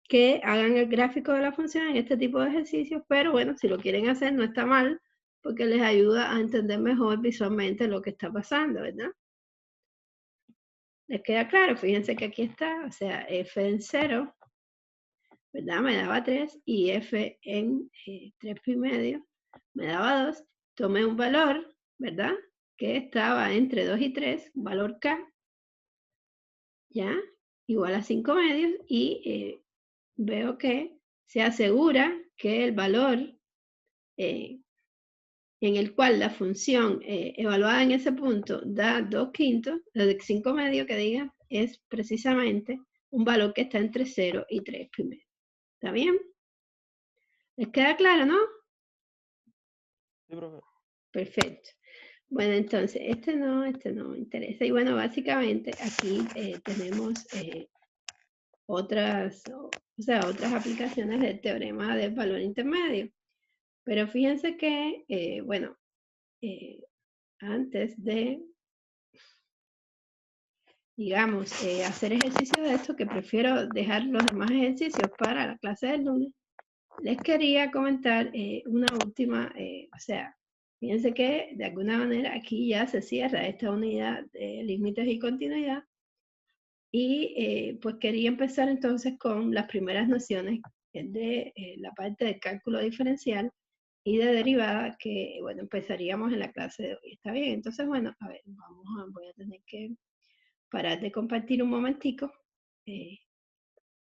que hagan el gráfico de la función en este tipo de ejercicios, pero bueno, si lo quieren hacer no está mal, porque les ayuda a entender mejor visualmente lo que está pasando, ¿verdad? ¿Les queda claro? Fíjense que aquí está, o sea, f en 0, ¿verdad? Me daba 3 y f en 3,5 me daba 2. Tomé un valor, ¿verdad? Que estaba entre 2 y 3, un valor k, ¿ya? Igual a 5,5 y veo que se asegura que el valor en el cual la función evaluada en ese punto da 2/5, de 5,5 que diga, es precisamente un valor que está entre 0 y 3,5. ¿Está bien? ¿Les queda claro, no? Sí, profe. Perfecto. Bueno, entonces, este no me interesa. Y bueno, básicamente aquí tenemos otras aplicaciones del teorema del valor intermedio. Pero fíjense que, bueno, antes de, digamos, hacer ejercicio de esto, que prefiero dejar los demás ejercicios para la clase del lunes, les quería comentar una última, o sea, fíjense que de alguna manera aquí ya se cierra esta unidad de límites y continuidad. Y pues quería empezar entonces con las primeras nociones de la parte del cálculo diferencial y de derivada, que bueno, empezaríamos en la clase de hoy. ¿Está bien? Entonces, bueno, a ver, voy a tener que parar de compartir un momentico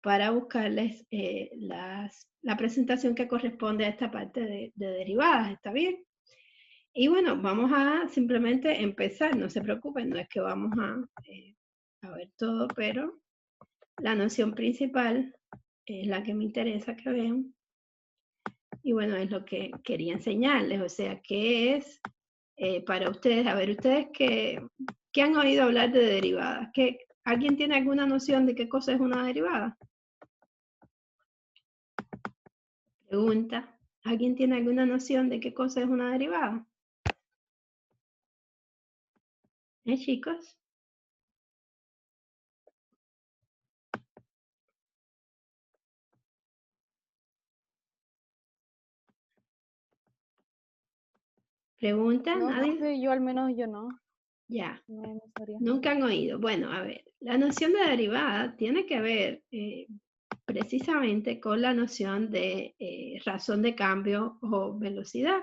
para buscarles la presentación que corresponde a esta parte de derivadas. ¿Está bien? Y bueno, vamos a simplemente empezar, no se preocupen, no es que vamos a ver todo, pero la noción principal es la que me interesa que vean. Y bueno, es lo que quería enseñarles, o sea, ¿qué es para ustedes? A ver, ustedes que han oído hablar de derivadas, ¿alguien tiene alguna noción de qué cosa es una derivada? Pregunta, ¿alguien tiene alguna noción de qué cosa es una derivada? Chicos? ¿Pregunta? No, ¿Nadie? profe, yo al menos yo no. Ya. No sabría. Nunca han oído. Bueno, a ver, la noción de derivada tiene que ver precisamente con la noción de razón de cambio o velocidad.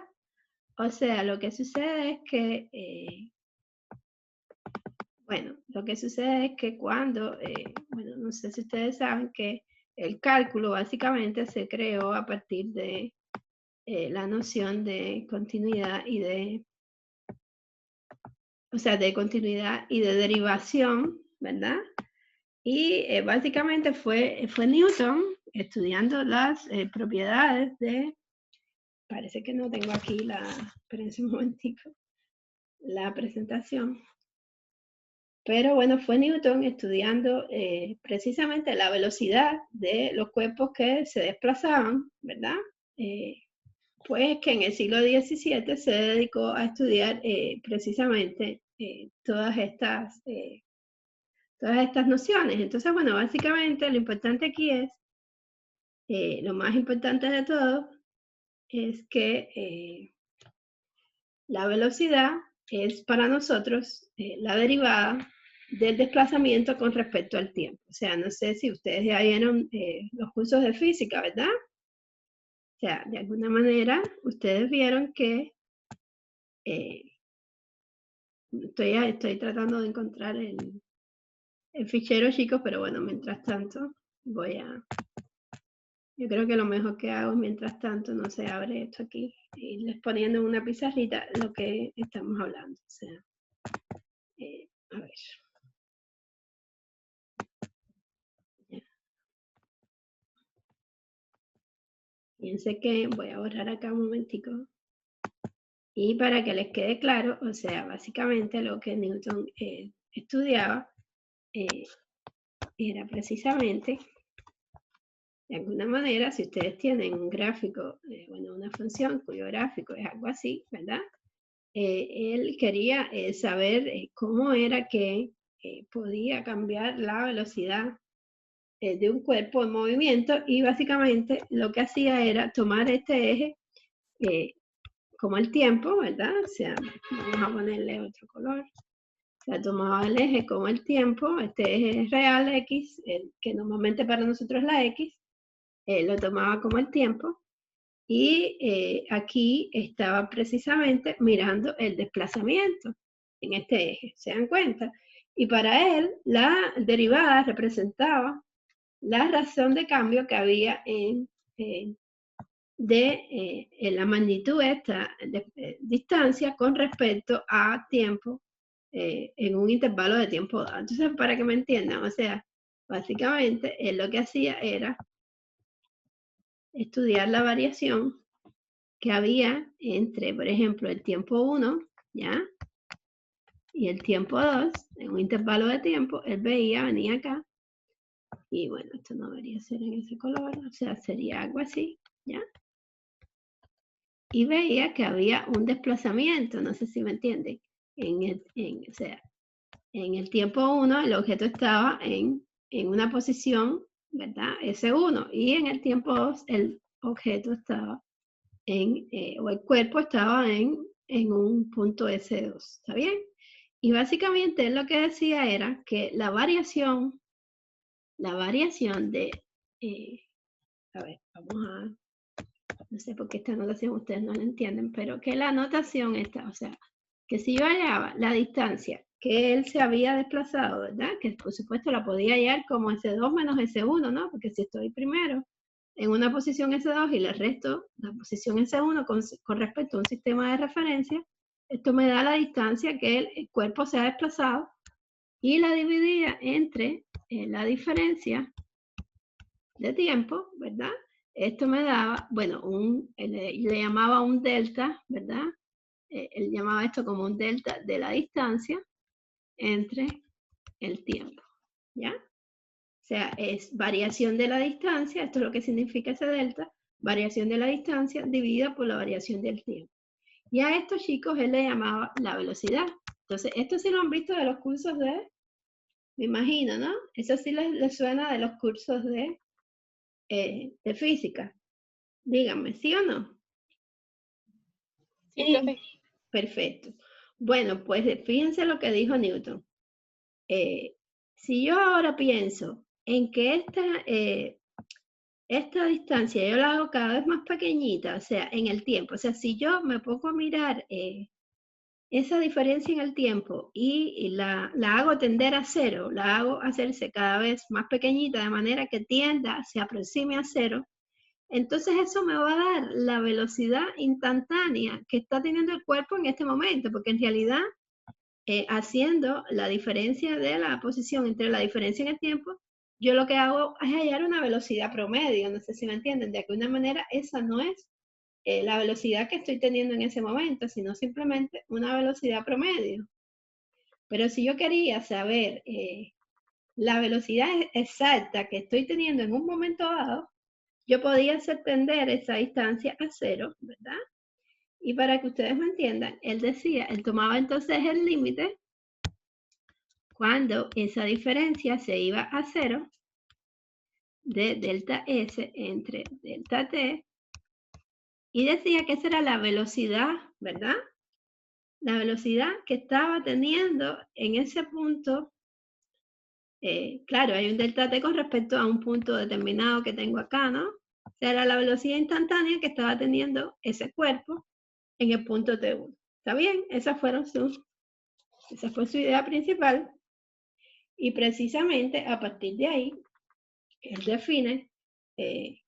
O sea, lo que sucede es que, bueno, lo que sucede es que cuando, bueno, no sé si ustedes saben que el cálculo básicamente se creó a partir de la noción de continuidad y de, o sea, de continuidad y de derivación, ¿verdad? Y básicamente fue Newton estudiando las propiedades de, parece que no tengo aquí espérense un momentico, la presentación. Pero bueno, fue Newton estudiando precisamente la velocidad de los cuerpos que se desplazaban, ¿verdad? Pues que en el siglo XVII se dedicó a estudiar precisamente todas todas estas nociones. Entonces, bueno, básicamente lo importante aquí es, lo más importante de todo, es que la velocidad es para nosotros la derivada del desplazamiento con respecto al tiempo. O sea, no sé si ustedes ya vieron los cursos de física, ¿verdad? O sea, de alguna manera, ustedes vieron que estoy tratando de encontrar el fichero, chicos, pero bueno, mientras tanto, yo creo que lo mejor que hago, mientras tanto, no se abre esto aquí, irles poniendo en una pizarrita lo que estamos hablando. O sea, a ver. Ya. Fíjense que voy a borrar acá un momentico. Y para que les quede claro, o sea, básicamente lo que Newton estudiaba era precisamente, de alguna manera, si ustedes tienen un gráfico, bueno, una función cuyo gráfico es algo así, ¿verdad? Él quería saber cómo era que podía cambiar la velocidad de un cuerpo en movimiento, y básicamente lo que hacía era tomar este eje como el tiempo, ¿verdad? O sea, vamos a ponerle otro color. O sea, tomaba el eje como el tiempo, este eje es real X, que normalmente para nosotros es la X, lo tomaba como el tiempo, y aquí estaba precisamente mirando el desplazamiento en este eje, ¿se dan cuenta? Y para él, la derivada representaba la razón de cambio que había en la magnitud de esta distancia con respecto a tiempo en un intervalo de tiempo dado. Entonces, para que me entiendan, o sea, básicamente él lo que hacía era estudiar la variación que había entre, por ejemplo, el tiempo 1, ¿ya? Y el tiempo 2, en un intervalo de tiempo, él venía acá, y bueno, esto no debería ser en ese color, o sea, sería algo así, ¿ya? Y veía que había un desplazamiento, no sé si me entienden, o sea, en el tiempo 1 el objeto estaba en una posición, ¿verdad? S1, y en el tiempo 2 el objeto estaba o el cuerpo estaba en un punto S2, ¿está bien? Y básicamente él lo que decía era que la variación de, a ver, vamos a, no sé por qué esta notación ustedes no la entienden, pero que la notación está, o sea, que si yo hallaba la distancia que él se había desplazado, ¿verdad? Que por supuesto la podía hallar como S2 menos S1, ¿no? Porque si estoy primero en una posición S2 y le resto la posición S1 con respecto a un sistema de referencia, esto me da la distancia que el cuerpo se ha desplazado, y la dividía entre la diferencia de tiempo, ¿verdad? Esto me daba, bueno, le llamaba un delta, ¿verdad? Él llamaba esto como un delta de la distancia entre el tiempo, ¿ya? O sea, es variación de la distancia, esto es lo que significa ese delta, variación de la distancia dividida por la variación del tiempo. Y a estos chicos él le llamaba la velocidad. Entonces, esto sí lo han visto de los cursos me imagino, ¿no? Eso sí les suena de los cursos de física. Díganme, ¿sí o no? Sí, profe. Perfecto. Bueno, pues fíjense lo que dijo Newton. Si yo ahora pienso en que esta distancia yo la hago cada vez más pequeñita, o sea, en el tiempo, o sea, si yo me pongo a mirar esa diferencia en el tiempo y la hago tender a cero, la hago hacerse cada vez más pequeñita de manera que tienda, se aproxime a cero, entonces eso me va a dar la velocidad instantánea que está teniendo el cuerpo en este momento, porque en realidad haciendo la diferencia de la posición entre la diferencia en el tiempo, yo lo que hago es hallar una velocidad promedio, no sé si me entienden, de alguna manera esa no es la velocidad que estoy teniendo en ese momento, sino simplemente una velocidad promedio. Pero si yo quería saber la velocidad exacta que estoy teniendo en un momento dado, yo podía hacer tender esa distancia a cero, ¿verdad? Y para que ustedes me entiendan, él tomaba entonces el límite cuando esa diferencia se iba a 0 de delta S entre delta T, y decía que esa era la velocidad, ¿verdad? La velocidad que estaba teniendo en ese punto. Claro, hay un delta T con respecto a un punto determinado que tengo acá, ¿no? O sea, era la velocidad instantánea que estaba teniendo ese cuerpo en el punto T1. ¿Está bien? Esa fue su idea principal. Y precisamente a partir de ahí, él define qué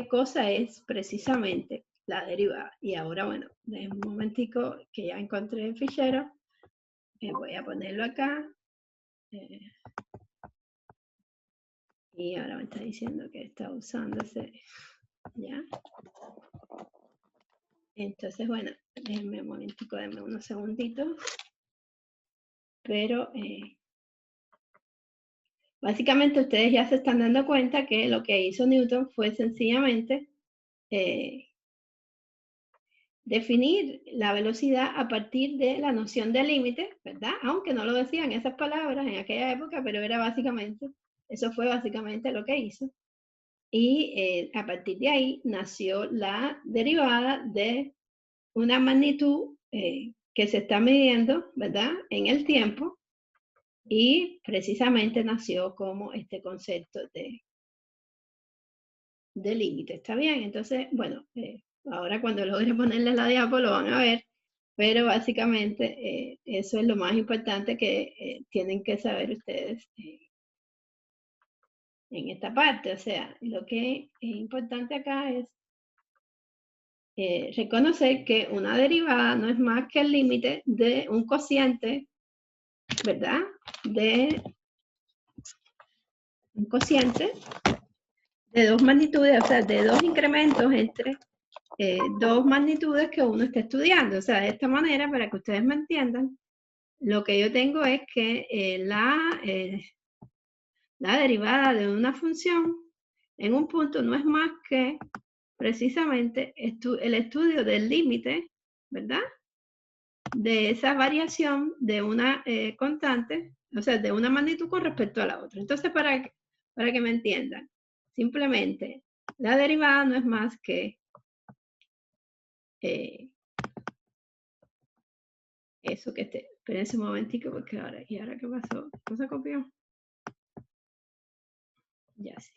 cosa es precisamente la derivada. Y ahora, bueno, déjenme un momentico que ya encontré el fichero. Voy a ponerlo acá. Y ahora me está diciendo que está usándose. ¿Ya? Entonces, bueno, déjenme un momentico, denme unos segunditos. Pero básicamente ustedes ya se están dando cuenta que lo que hizo Newton fue sencillamente definir la velocidad a partir de la noción de límite, ¿verdad? Aunque no lo decían esas palabras en aquella época, pero era básicamente, eso fue básicamente lo que hizo. Y a partir de ahí nació la derivada de una magnitud que se está midiendo, ¿verdad? En el tiempo, y precisamente nació como este concepto de límite. ¿Está bien? Entonces, bueno, ahora cuando logre ponerle la diapo lo van a ver, pero básicamente eso es lo más importante que tienen que saber ustedes en esta parte. O sea, lo que es importante acá es reconocer que una derivada no es más que el límite de un cociente, ¿verdad? De un cociente de dos magnitudes, o sea, de dos incrementos entre dos magnitudes que uno está estudiando. O sea, de esta manera, para que ustedes me entiendan, lo que yo tengo es que la derivada de una función en un punto no es más que precisamente el estudio del límite, ¿verdad? De esa variación de una constante, o sea, de una magnitud con respecto a la otra. Entonces, para que me entiendan, simplemente la derivada no es más que eso que espérense un momentico, porque ahora qué pasó? ¿No se copió? Ya sí.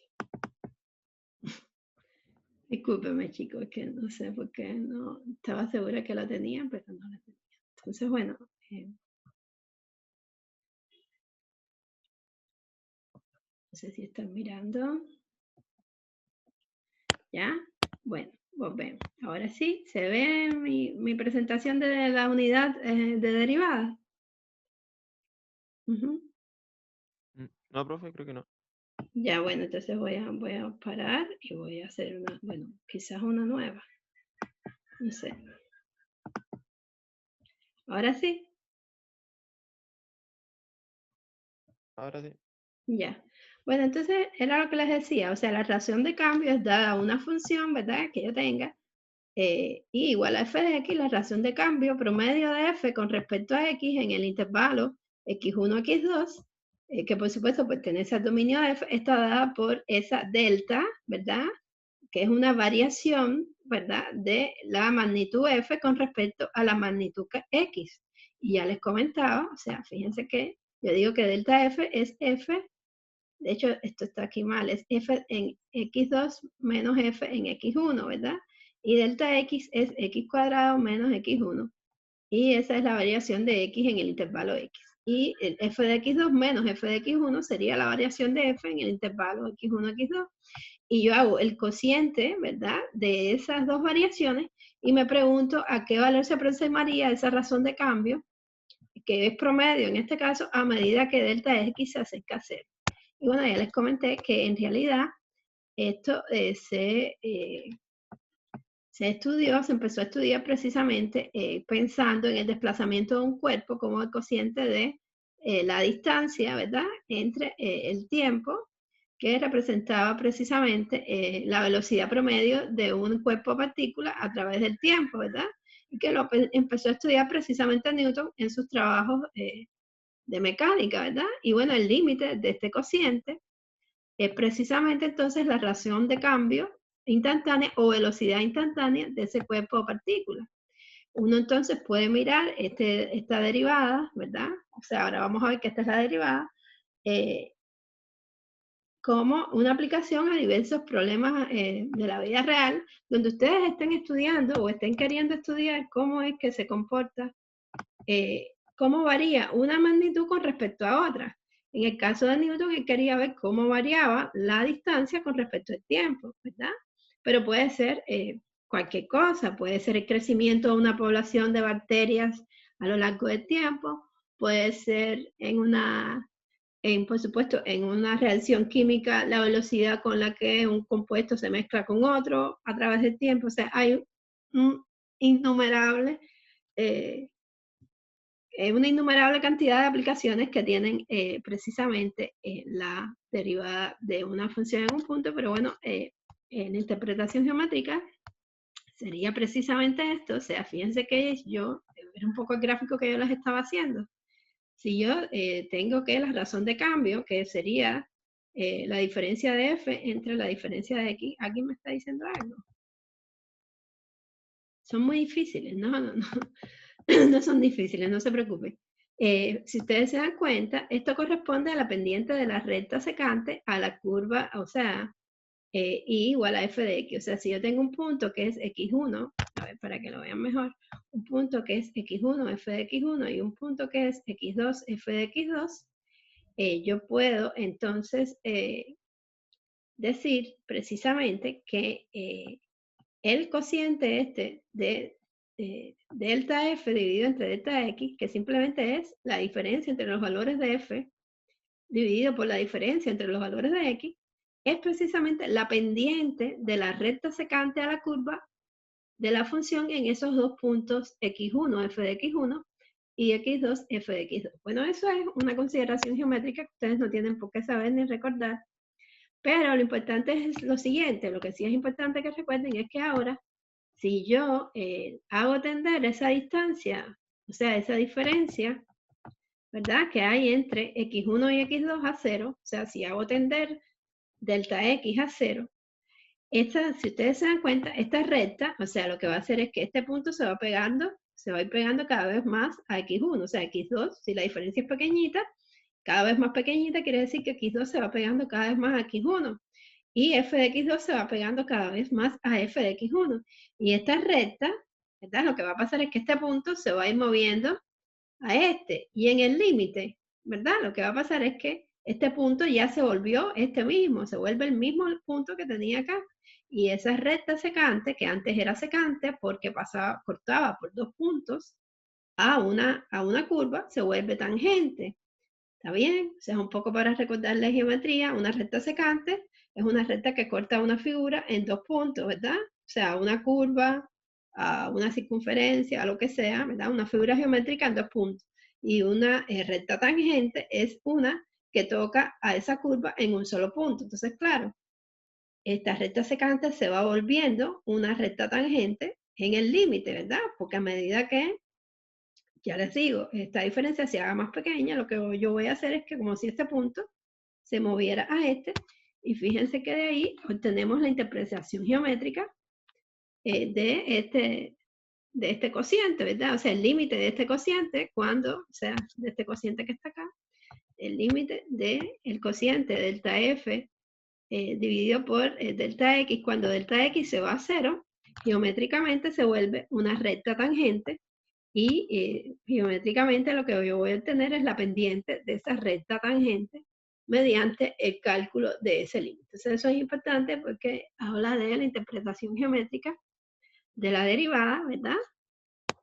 Discúlpeme, chicos, que no sé por qué no estaba segura que la tenía, pero no la tenía. Entonces, bueno, no sé si están mirando. ¿Ya? Bueno, volvemos. Ahora sí, ¿se ve mi presentación de la unidad de derivada? No, profe, creo que no. Ya, bueno, entonces voy a parar y voy a hacer una, bueno, quizás una nueva. No sé. Ahora sí. Ahora sí. Ya. Bueno, entonces era lo que les decía, o sea, la relación de cambio es dada a una función, ¿verdad? Que yo tenga, y igual a f de x, la relación de cambio promedio de f con respecto a x en el intervalo x1, x2, que por supuesto pertenece al dominio de f, está dada por esa delta, ¿verdad? Que es una variación, ¿verdad? De la magnitud f con respecto a la magnitud x. Y ya les comentaba, o sea, fíjense que yo digo que delta f es f. De hecho, esto está aquí mal, es f en x2 menos f en x1, ¿verdad? Y delta x es x cuadrado menos x1. Y esa es la variación de x en el intervalo x. Y el f de x2 menos f de x1 sería la variación de f en el intervalo x1, x2. Y yo hago el cociente, ¿verdad? De esas dos variaciones y me pregunto a qué valor se aproximaría esa razón de cambio, que es promedio en este caso, a medida que delta x se acerca a 0. Y bueno, ya les comenté que en realidad esto se estudió, se empezó a estudiar precisamente pensando en el desplazamiento de un cuerpo como el cociente de la distancia, ¿verdad? Entre el tiempo, que representaba precisamente la velocidad promedio de un cuerpo partícula a través del tiempo, ¿verdad? Y que lo empezó a estudiar precisamente Newton en sus trabajos de mecánica, ¿verdad? Y bueno, el límite de este cociente es precisamente entonces la razón de cambio instantánea o velocidad instantánea de ese cuerpo o partícula. Uno entonces puede mirar esta derivada, ¿verdad? O sea, ahora vamos a ver que esta es la derivada, como una aplicación a diversos problemas de la vida real, donde ustedes estén estudiando o estén queriendo estudiar cómo es que se comporta, cómo varía una magnitud con respecto a otra. En el caso de Newton, él quería ver cómo variaba la distancia con respecto al tiempo, ¿verdad? Pero puede ser cualquier cosa, puede ser el crecimiento de una población de bacterias a lo largo del tiempo, puede ser por supuesto, en una reacción química, la velocidad con la que un compuesto se mezcla con otro a través del tiempo. O sea, hay una innumerable cantidad de aplicaciones que tienen precisamente la derivada de una función en un punto, pero bueno, en interpretación geométrica sería precisamente esto. O sea, fíjense que era un poco el gráfico que yo les estaba haciendo. Si yo tengo que la razón de cambio, que sería la diferencia de f entre la diferencia de x, ¿alguien me está diciendo algo? Son muy difíciles, no, no son difíciles, no se preocupen. Si ustedes se dan cuenta, esto corresponde a la pendiente de la recta secante a la curva, o sea, y igual a f de x. O sea, si yo tengo un punto que es x1, a ver, para que lo vean mejor, un punto que es x1, f de x1, y un punto que es x2, f de x2, yo puedo entonces decir precisamente que el cociente de delta f dividido entre delta x, que simplemente es la diferencia entre los valores de f dividido por la diferencia entre los valores de x, es precisamente la pendiente de la recta secante a la curva de la función en esos dos puntos x1, f de x1, y x2, f de x2. Bueno, eso es una consideración geométrica que ustedes no tienen por qué saber ni recordar, pero lo importante es lo siguiente, lo que sí es importante que recuerden es que ahora, si yo hago tender esa distancia, o sea, esa diferencia, ¿verdad? Que hay entre x1 y x2 a 0, o sea, si hago tender delta x a 0, si ustedes se dan cuenta, esta recta, o sea, lo que va a hacer es que este punto se va a ir pegando cada vez más a x1, o sea, x2, si la diferencia es pequeñita, cada vez más pequeñita, quiere decir que x2 se va pegando cada vez más a x1, y f de x2 se va pegando cada vez más a f de x1. Y esta recta, ¿verdad? Lo que va a pasar es que este punto se va a ir moviendo a este, y en el límite, ¿verdad? Lo que va a pasar es que este punto ya se volvió este mismo, se vuelve el mismo punto que tenía acá. Y esa recta secante, que antes era secante porque cortaba por dos puntos a una curva, se vuelve tangente. ¿Está bien? O sea, es un poco para recordar la geometría. Una recta secante es una recta que corta una figura en dos puntos, ¿verdad? O sea, una curva, a una circunferencia, a lo que sea, ¿verdad? Una figura geométrica en dos puntos. Y una recta tangente es una que toca a esa curva en un solo punto. Entonces, claro, esta recta secante se va volviendo una recta tangente en el límite, ¿verdad? Porque a medida que, ya les digo, esta diferencia se haga más pequeña, lo que yo voy a hacer es que como si este punto se moviera a este, y fíjense que de ahí obtenemos la interpretación geométrica de este cociente, ¿verdad? O sea, el límite de este cociente, o sea, de este cociente que está acá, el límite del cociente delta f dividido por delta x, cuando delta x se va a 0, geométricamente se vuelve una recta tangente, y geométricamente lo que yo voy a obtener es la pendiente de esa recta tangente mediante el cálculo de ese límite. Entonces eso es importante porque habla de la interpretación geométrica de la derivada, ¿verdad?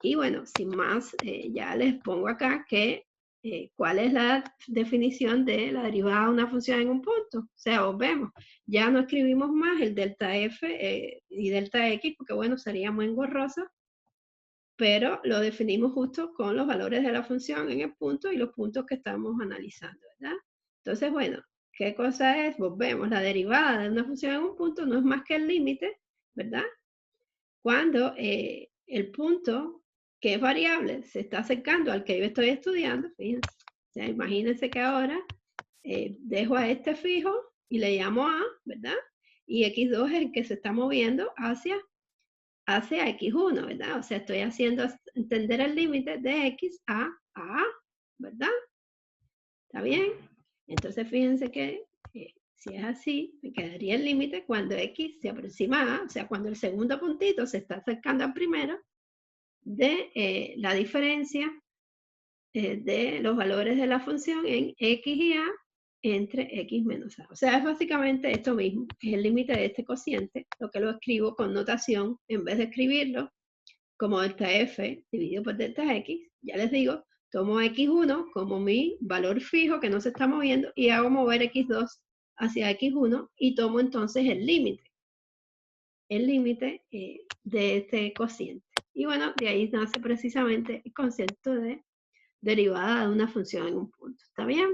Y bueno, sin más, ya les pongo acá que cuál es la definición de la derivada de una función en un punto. O sea, vemos, ya no escribimos más el delta f y delta x, porque bueno, sería muy engorroso, pero lo definimos justo con los valores de la función en el punto y los puntos que estamos analizando, ¿verdad? Entonces, bueno, ¿qué cosa es? Vemos, la derivada de una función en un punto no es más que el límite, ¿verdad? Cuando el punto que es variable se está acercando al que yo estoy estudiando, fíjense, O sea, imagínense que ahora dejo a este fijo y le llamo A, ¿verdad? Y X2 es el que se está moviendo hacia X1, ¿verdad? O sea, estoy haciendo entender el límite de X a A, ¿verdad? ¿Está bien? Entonces, fíjense que si es así, me quedaría el límite cuando X se aproxima a A, o sea, cuando el segundo puntito se está acercando al primero, de la diferencia de los valores de la función en X y A entre X menos A. O sea, es básicamente esto mismo, es el límite de este cociente, lo que lo escribo con notación, en vez de escribirlo como delta F dividido por delta X, ya les digo, tomo X1 como mi valor fijo que no se está moviendo y hago mover X2 hacia X1 y tomo entonces el límite de este cociente. Y bueno, de ahí nace precisamente el concepto de derivada de una función en un punto. ¿Está bien?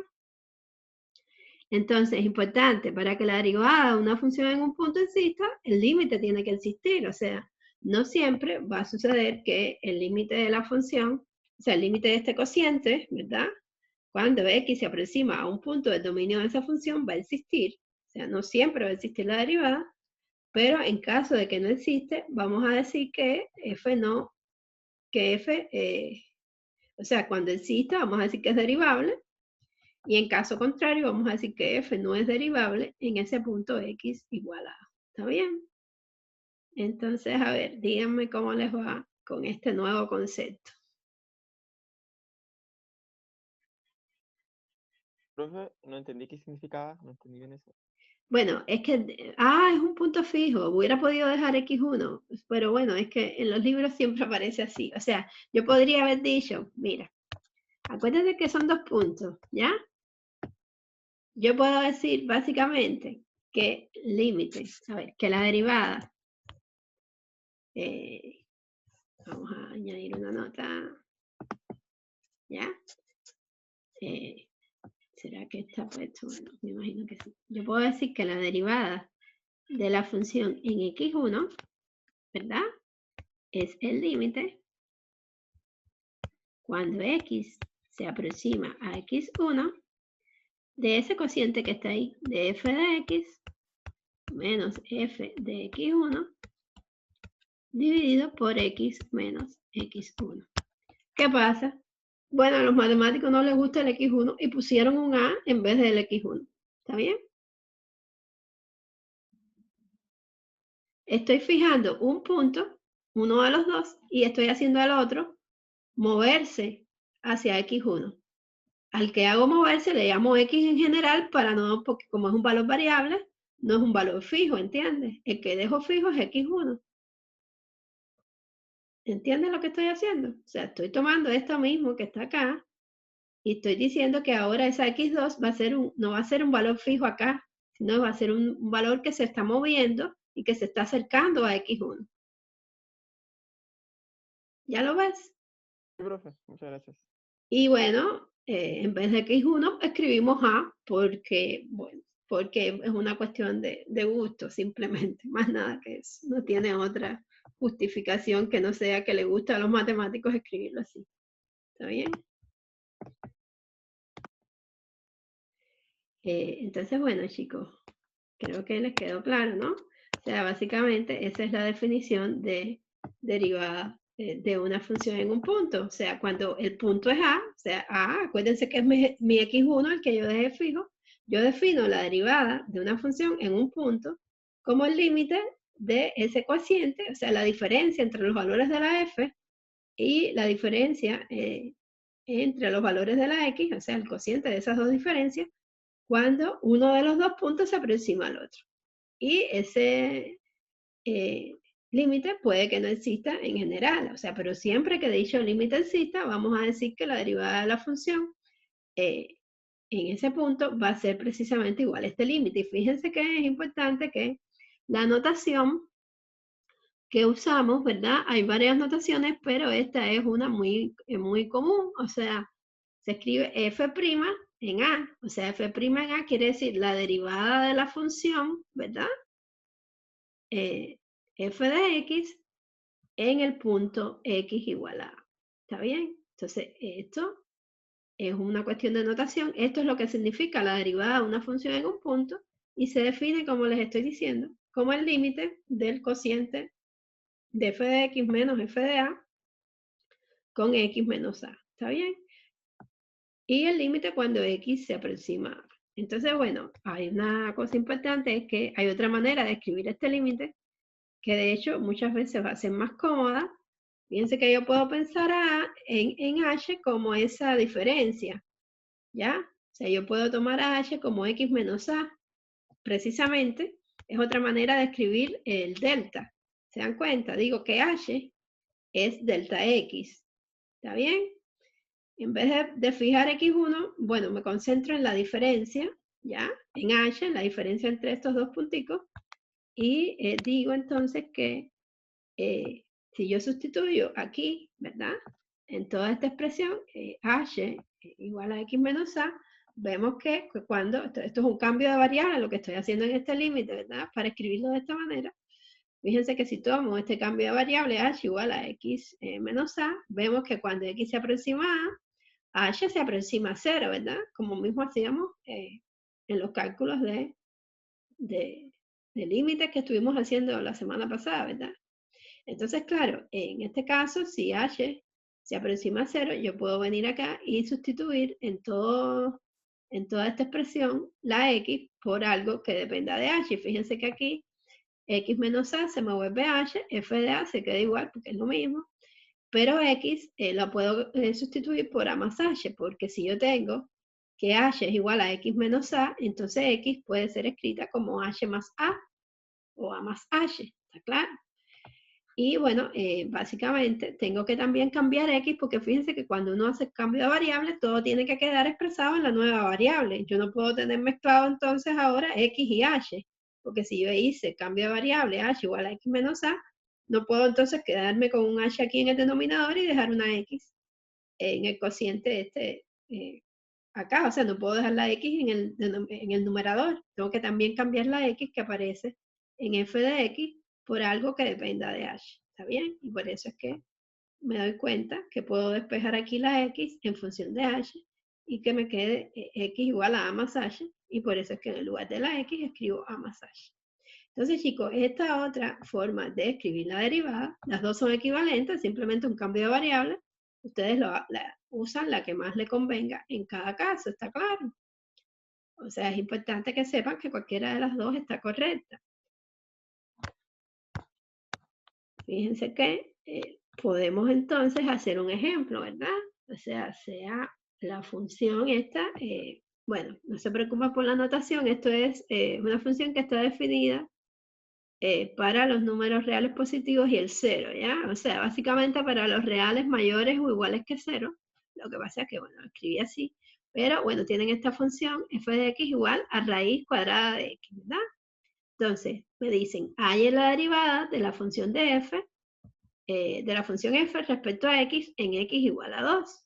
Entonces, es importante, para que la derivada de una función en un punto exista, el límite tiene que existir. O sea, no siempre va a suceder que el límite de la función, o sea, el límite de este cociente, ¿verdad? Cuando x se aproxima a un punto del dominio de esa función, va a existir. O sea, no siempre va a existir la derivada, pero en caso de que no existe, vamos a decir que f no, que f, o sea, cuando exista, vamos a decir que es derivable, y en caso contrario, vamos a decir que f no es derivable en ese punto x igual a. ¿Está bien? Entonces, a ver, díganme cómo les va con este nuevo concepto. Profe, no entendí qué significaba, no entendí bien eso. Bueno, es que es un punto fijo. Hubiera podido dejar x1, pero bueno, es que en los libros siempre aparece así. O sea, yo podría haber dicho, mira, acuérdate que son dos puntos, ¿ya? Yo puedo decir básicamente que límite, a ver, que la derivada, vamos a añadir una nota, ¿ya? ¿Será que está puesto? Bueno, me imagino que sí. Yo puedo decir que la derivada de la función en x1, ¿verdad? Es el límite cuando x se aproxima a x1 de ese cociente que está ahí, de f de x menos f de x1 dividido por x menos x1. ¿Qué pasa? Bueno, a los matemáticos no les gusta el x1 y pusieron un a en vez del x1. ¿Está bien? Estoy fijando un punto, uno de los dos, y estoy haciendo al otro moverse hacia x1. Al que hago moverse le llamo x en general para no, porque como es un valor variable, no es un valor fijo, ¿entiendes? El que dejo fijo es x1. ¿Entiendes lo que estoy haciendo? O sea, estoy tomando esto mismo que está acá y estoy diciendo que ahora esa x2 no va a ser un valor fijo acá, sino va a ser un valor que se está moviendo y que se está acercando a x1. ¿Ya lo ves? Sí, profe, muchas gracias. Y bueno, en vez de x1 escribimos a porque, bueno, porque es una cuestión de gusto simplemente, más nada que eso. No tiene otra justificación que no sea que le gusta a los matemáticos escribirlo así. ¿Está bien? Entonces, bueno, chicos, creo que les quedó claro, ¿no? O sea, básicamente esa es la definición de derivada de una función en un punto. O sea, cuando el punto es A, o sea, A, acuérdense que es mi x1, el que yo dejé fijo, yo defino la derivada de una función en un punto como el límite de ese cociente, o sea, la diferencia entre los valores de la f y la diferencia entre los valores de la x, o sea, el cociente de esas dos diferencias, cuando uno de los dos puntos se aproxima al otro. Y ese límite puede que no exista en general, o sea, pero siempre que dicho límite exista, vamos a decir que la derivada de la función en ese punto va a ser precisamente igual a este límite. Y fíjense que es importante que la notación que usamos, ¿verdad? Hay varias notaciones, pero esta es una muy común, o sea, se escribe f' en A, o sea, f' en A quiere decir la derivada de la función, ¿verdad? F de x en el punto x igual a A. ¿Está bien? Entonces, esto es una cuestión de notación. Esto es lo que significa la derivada de una función en un punto y se define, como les estoy diciendo, como el límite del cociente de f de x menos f de a con x menos a. ¿Está bien? Y el límite cuando x se aproxima a. Entonces, bueno, hay una cosa importante, es que hay otra manera de escribir este límite, que de hecho muchas veces va a ser más cómoda. Fíjense que yo puedo pensar en h como esa diferencia, ¿ya? O sea, yo puedo tomar a h como x menos a. Precisamente, es otra manera de escribir el delta. ¿Se dan cuenta? Digo que h es delta x. ¿Está bien? En vez de fijar x1, bueno, me concentro en la diferencia, ¿ya? En h, en la diferencia entre estos dos punticos. Y digo entonces que si yo sustituyo aquí, ¿verdad? En toda esta expresión, h igual a x menos a, vemos que cuando, esto es un cambio de variable, lo que estoy haciendo en este límite, ¿verdad? Para escribirlo de esta manera. Fíjense que si tomo este cambio de variable, h igual a x menos a, vemos que cuando x se aproxima a h se aproxima a 0, ¿verdad? Como mismo hacíamos en los cálculos de límites que estuvimos haciendo la semana pasada, ¿verdad? Entonces, claro, en este caso, si h se aproxima a 0, yo puedo venir acá y sustituir en toda esta expresión la x por algo que dependa de h. Fíjense que aquí x menos a se me vuelve h, f de a se queda igual porque es lo mismo, pero x la puedo sustituir por a más h, porque si yo tengo que h es igual a x menos a, entonces x puede ser escrita como h más a o a más h, ¿está claro? Y bueno, básicamente tengo que también cambiar x, porque fíjense que cuando uno hace cambio de variable, todo tiene que quedar expresado en la nueva variable. Yo no puedo tener mezclado entonces ahora x y h, porque si yo hice cambio de variable h igual a x menos a, no puedo entonces quedarme con un h aquí en el denominador y dejar una x en el cociente este acá. O sea, no puedo dejar la x en el numerador. Tengo que también cambiar la x que aparece en f de x por algo que dependa de h. ¿Está bien? Y por eso es que me doy cuenta que puedo despejar aquí la x en función de h y que me quede x igual a más h. Y por eso es que en lugar de la x escribo a más h. Entonces, chicos, esta otra forma de escribir la derivada, las dos son equivalentes, simplemente un cambio de variable. Ustedes usan la que más le convenga en cada caso, ¿está claro? O sea, es importante que sepan que cualquiera de las dos está correcta. Fíjense que podemos entonces hacer un ejemplo, ¿verdad? O sea la función esta, bueno, no se preocupen por la notación, esto es una función que está definida para los números reales positivos y el 0, ¿ya? O sea, básicamente para los reales mayores o iguales que 0. Lo que pasa es que, bueno, lo escribí así. Pero, bueno, tienen esta función f de x igual a raíz cuadrada de x, ¿verdad? Entonces, me dicen, hay en la derivada de la función de f, de la función f respecto a x en x igual a 2.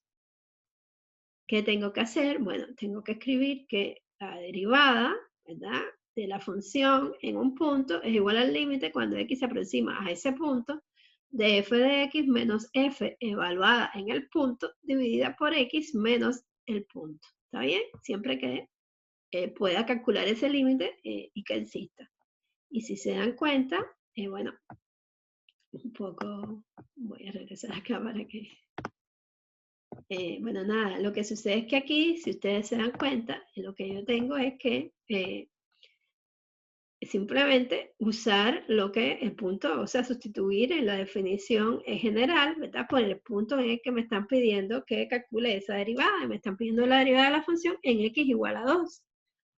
¿Qué tengo que hacer? Bueno, tengo que escribir que la derivada, ¿verdad?, de la función en un punto es igual al límite cuando x se aproxima a ese punto de f de x menos f evaluada en el punto dividida por x menos el punto. ¿Está bien? Siempre que pueda calcular ese límite y que exista. Y si se dan cuenta, bueno, un poco, voy a regresar acá para que... bueno, nada, lo que sucede es que aquí, si ustedes se dan cuenta, lo que yo tengo es que simplemente usar lo que el punto, o sea, sustituir en la definición general, ¿verdad? Por el punto en el que me están pidiendo que calcule esa derivada. Me están pidiendo la derivada de la función en x igual a 2.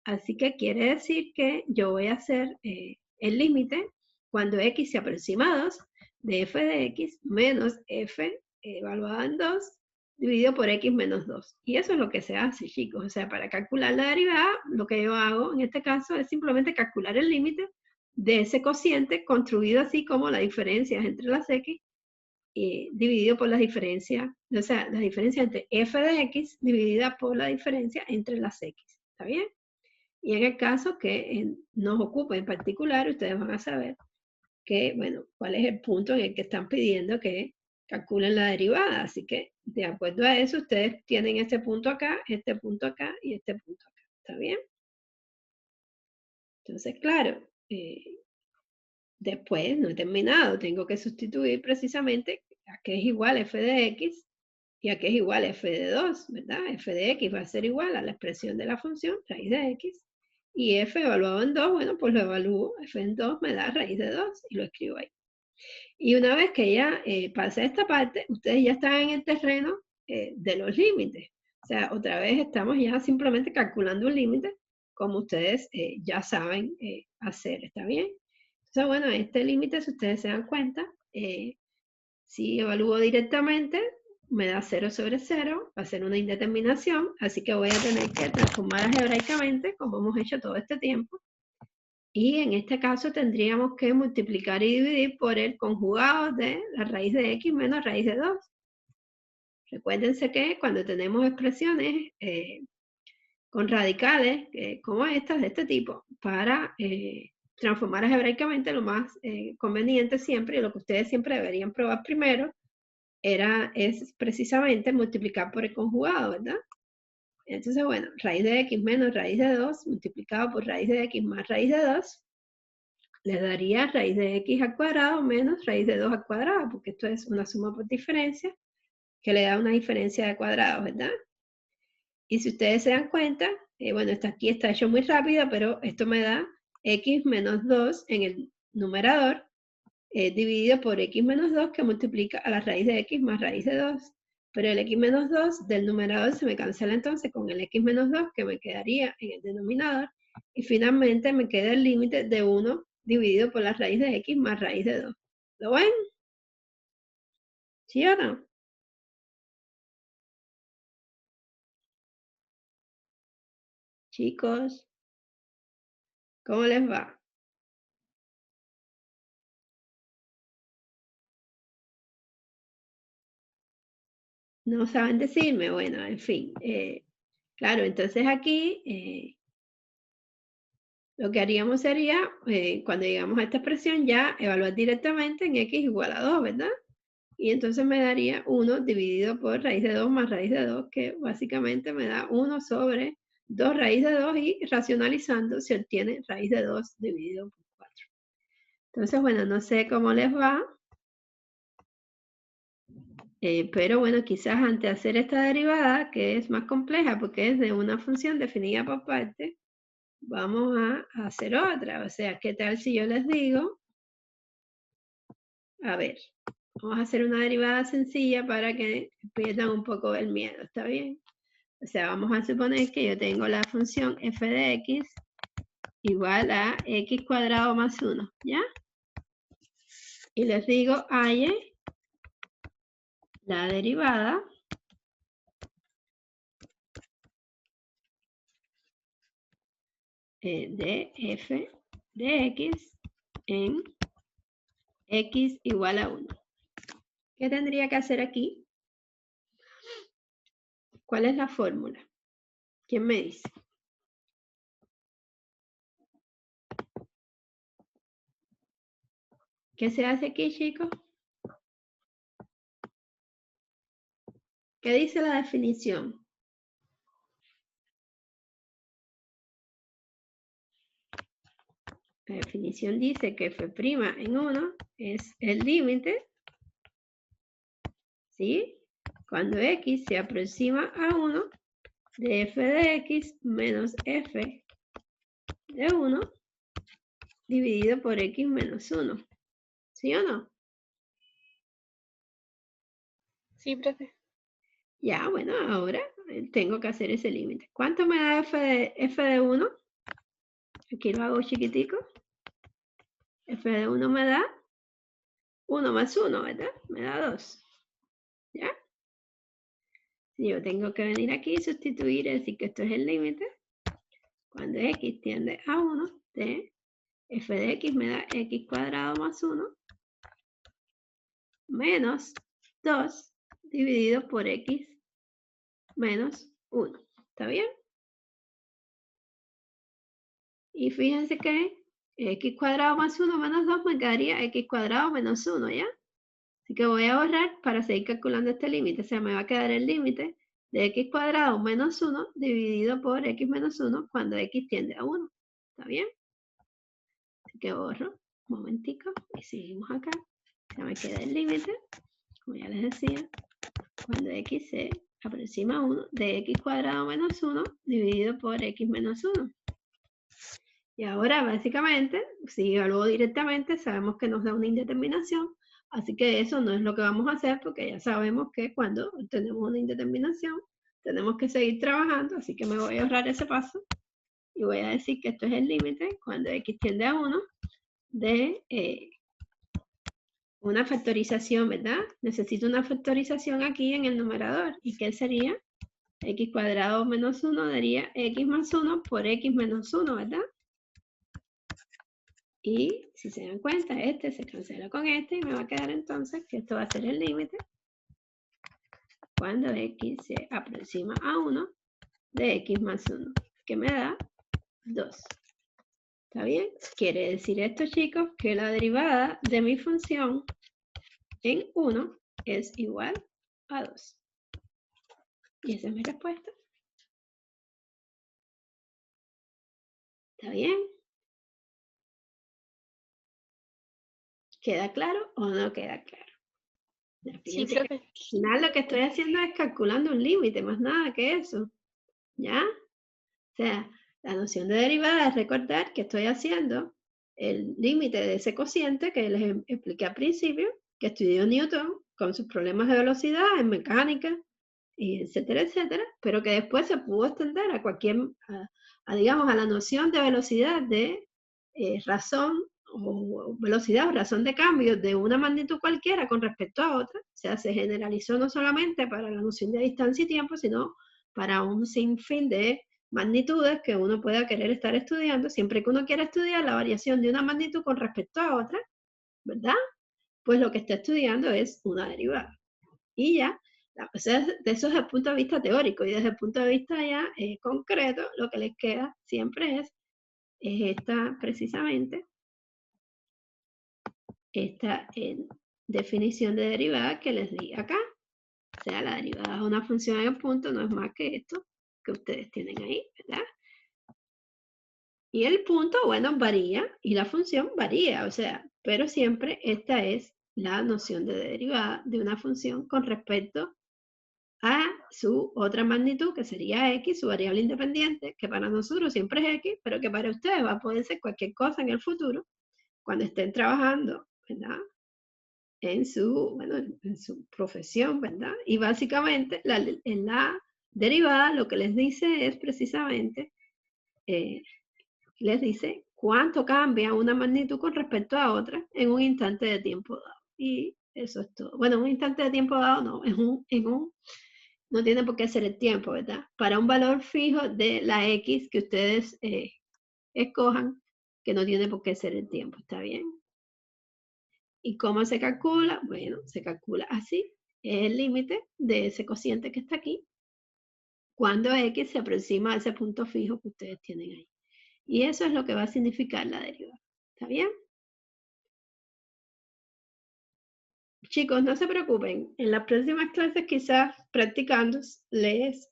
Así que quiere decir que yo voy a hacer el límite cuando x se aproxima a 2 de f de x menos f evaluada en 2 dividido por x menos 2. Y eso es lo que se hace, chicos. O sea, para calcular la derivada, lo que yo hago en este caso es simplemente calcular el límite de ese cociente construido así como las diferencias entre las x dividido por las diferencias, o sea, la diferencia entre f de x dividida por la diferencia entre las x. ¿Está bien? Y en el caso que nos ocupa en particular, ustedes van a saber que, bueno, cuál es el punto en el que están pidiendo que calculen la derivada. Así que, de acuerdo a eso, ustedes tienen este punto acá y este punto acá. ¿Está bien? Entonces, claro, después no he terminado. Tengo que sustituir precisamente a que es igual f de x y a que es igual f de 2, ¿verdad? F de x va a ser igual a la expresión de la función raíz de x. Y f evaluado en 2, bueno, pues lo evalúo. F en 2 me da raíz de 2 y lo escribo ahí. Y una vez que ya pasé esta parte, ustedes ya están en el terreno de los límites. O sea, otra vez estamos ya simplemente calculando un límite, como ustedes ya saben hacer, ¿está bien? Entonces, bueno, este límite, si ustedes se dan cuenta, si evalúo directamente, me da 0 sobre 0, va a ser una indeterminación, así que voy a tener que transformar algebraicamente, como hemos hecho todo este tiempo, y en este caso tendríamos que multiplicar y dividir por el conjugado de la raíz de x menos raíz de 2. Recuérdense que cuando tenemos expresiones con radicales como estas, de este tipo, para transformar algebraicamente, lo más conveniente siempre, y lo que ustedes siempre deberían probar primero, es precisamente multiplicar por el conjugado, ¿verdad? Entonces, bueno, raíz de x menos raíz de 2 multiplicado por raíz de x más raíz de 2 les daría raíz de x al cuadrado menos raíz de 2 al cuadrado, porque esto es una suma por diferencia que le da una diferencia de cuadrados, ¿verdad? Y si ustedes se dan cuenta, bueno, aquí está hecho muy rápido, pero esto me da x menos 2 en el numerador, dividido por x menos 2, que multiplica a la raíz de x más raíz de 2. Pero el x menos 2 del numerador se me cancela entonces con el x menos 2, que me quedaría en el denominador. Y finalmente me queda el límite de 1 dividido por la raíz de x más raíz de 2. ¿Lo ven? ¿Sí o no? Chicos, ¿cómo les va? ¿No saben decirme? Bueno, en fin. Claro, entonces aquí lo que haríamos sería, cuando llegamos a esta expresión, ya evaluar directamente en x igual a 2, ¿verdad? Y entonces me daría 1 dividido por raíz de 2 más raíz de 2, que básicamente me da 1 sobre 2 raíz de 2 y racionalizando se obtiene raíz de 2 dividido por 4. Entonces, bueno, no sé cómo les va, pero bueno, quizás antes de hacer esta derivada, que es más compleja porque es de una función definida por partes, vamos a hacer otra. O sea, ¿qué tal si yo les digo? A ver, vamos a hacer una derivada sencilla para que pierdan un poco el miedo, ¿está bien? O sea, vamos a suponer que yo tengo la función f de x igual a x cuadrado más 1, ¿ya? Y les digo, halle la derivada de f de x en x igual a 1. ¿Qué tendría que hacer aquí? ¿Cuál es la fórmula? ¿Quién me dice? ¿Qué se hace aquí, chicos? ¿Qué dice la definición? La definición dice que f' en 1 es el límite, ¿sí? Cuando x se aproxima a 1 de f de x menos f de 1 dividido por x menos 1. ¿Sí o no? Sí, profe. Ya, bueno, ahora tengo que hacer ese límite. ¿Cuánto me da f de 1? Aquí lo hago chiquitico. F de 1 me da 1 más 1, ¿verdad? Me da 2. ¿Ya? Si yo tengo que venir aquí y sustituir, es decir que esto es el límite. Cuando x tiende a 1, de f de x me da x cuadrado más 1 menos 2 dividido por x menos 1. ¿Está bien? Y fíjense que x cuadrado más 1 menos 2 me quedaría x cuadrado menos 1, ¿ya? Así que voy a borrar para seguir calculando este límite. O sea, me va a quedar el límite de x cuadrado menos 1 dividido por x menos 1 cuando x tiende a 1. ¿Está bien? Así que borro. Un momentico. Y seguimos acá. Ya me queda el límite, como ya les decía, cuando x se aproxima a 1 de x cuadrado menos 1 dividido por x menos 1. Y ahora, básicamente, si evalúo directamente, sabemos que nos da una indeterminación. Así que eso no es lo que vamos a hacer, porque ya sabemos que cuando tenemos una indeterminación, tenemos que seguir trabajando. Así que me voy a ahorrar ese paso. Y voy a decir que esto es el límite, cuando x tiende a 1, de una factorización, ¿verdad? Necesito una factorización aquí en el numerador. ¿Y qué sería? X cuadrado menos 1 daría x más 1 por x menos 1, ¿verdad? Y si se dan cuenta, este se cancela con este y me va a quedar entonces que esto va a ser el límite cuando x se aproxima a 1 de x más 1, que me da 2. ¿Está bien? Quiere decir esto, chicos, que la derivada de mi función en 1 es igual a 2. Y esa es mi respuesta. ¿Está bien? ¿Queda claro o no queda claro? Ya, Sí, fíjense que profe. al final lo que estoy haciendo es calculando un límite, más nada que eso. ¿Ya? O sea, la noción de derivada es recordar que estoy haciendo el límite de ese cociente que les expliqué al principio, que estudió Newton con sus problemas de velocidad en mecánica, y etcétera, etcétera, pero que después se pudo extender a cualquier, digamos, a la noción de velocidad de razón o velocidad o razón de cambio de una magnitud cualquiera con respecto a otra. O sea, se generalizó no solamente para la noción de distancia y tiempo, sino para un sinfín de magnitudes que uno pueda querer estar estudiando, siempre que uno quiera estudiar la variación de una magnitud con respecto a otra, ¿verdad? Pues lo que está estudiando es una derivada. Y ya, o sea, de eso desde el punto de vista teórico, y desde el punto de vista ya concreto, lo que les queda siempre es esta, precisamente, esta definición de derivada que les di acá. O sea, la derivada de una función en punto no es más que esto que ustedes tienen ahí, ¿verdad? Y el punto, bueno, varía y la función varía, o sea, pero siempre esta es la noción de derivada de una función con respecto a su otra magnitud, que sería x, su variable independiente, que para nosotros siempre es x, pero que para ustedes va a poder ser cualquier cosa en el futuro, cuando estén trabajando, ¿verdad? En su, bueno, en su profesión, ¿verdad? Y básicamente en la derivada lo que les dice es precisamente, les dice cuánto cambia una magnitud con respecto a otra en un instante de tiempo dado. Y eso es todo. Bueno, un instante de tiempo dado no, no tiene por qué ser el tiempo, ¿verdad? Para un valor fijo de la X que ustedes escojan, que no tiene por qué ser el tiempo, ¿está bien? ¿Y cómo se calcula? Bueno, se calcula así. Es el límite de ese cociente que está aquí, cuando X se aproxima a ese punto fijo que ustedes tienen ahí. Y eso es lo que va a significar la derivada. ¿Está bien? Chicos, no se preocupen. En las próximas clases quizás practicando les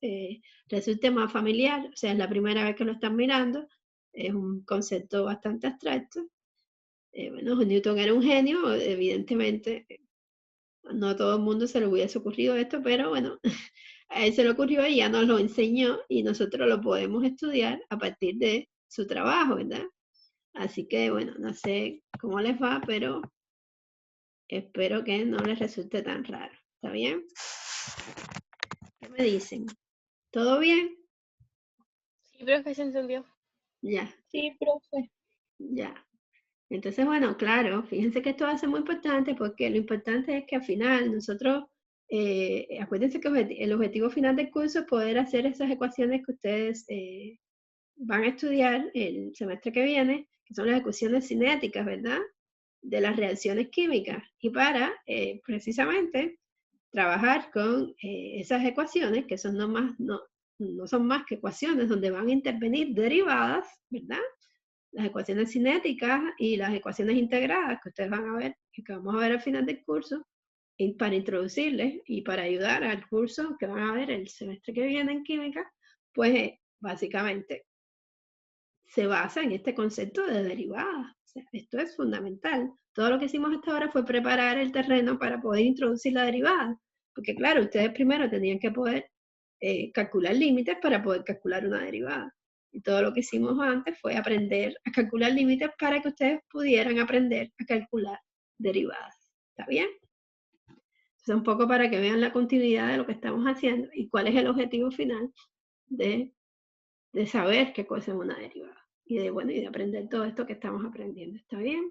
resulte más familiar. O sea, es la primera vez que lo están mirando. Es un concepto bastante abstracto. Bueno, Newton era un genio, evidentemente. No a todo el mundo se le hubiese ocurrido esto, pero bueno, a él se le ocurrió y ya nos lo enseñó y nosotros lo podemos estudiar a partir de su trabajo, ¿verdad? Así que bueno, no sé cómo les va, pero espero que no les resulte tan raro. ¿Está bien? ¿Qué me dicen? ¿Todo bien? Sí, profe, se entendió. Ya, Sí, profe. ya. Entonces, bueno, claro, fíjense que esto va a ser muy importante porque lo importante es que al final nosotros, acuérdense que el objetivo final del curso es poder hacer esas ecuaciones que ustedes van a estudiar el semestre que viene, que son las ecuaciones cinéticas, ¿verdad? De las reacciones químicas. Y para, precisamente, trabajar con esas ecuaciones, que son no son más que ecuaciones donde van a intervenir derivadas, ¿verdad? Las ecuaciones cinéticas y las ecuaciones integradas que ustedes van a ver y que vamos a ver al final del curso, para introducirles y para ayudar al curso que van a ver el semestre que viene en química, pues básicamente se basa en este concepto de derivadas. O sea, esto es fundamental. Todo lo que hicimos hasta ahora fue preparar el terreno para poder introducir la derivada. Porque claro, ustedes primero tenían que poder calcular límites para poder calcular una derivada. Y todo lo que hicimos antes fue aprender a calcular límites para que ustedes pudieran aprender a calcular derivadas. ¿Está bien? Entonces, un poco para que vean la continuidad de lo que estamos haciendo y cuál es el objetivo final de saber qué cosa es una derivada. Y de aprender todo esto que estamos aprendiendo. ¿Está bien?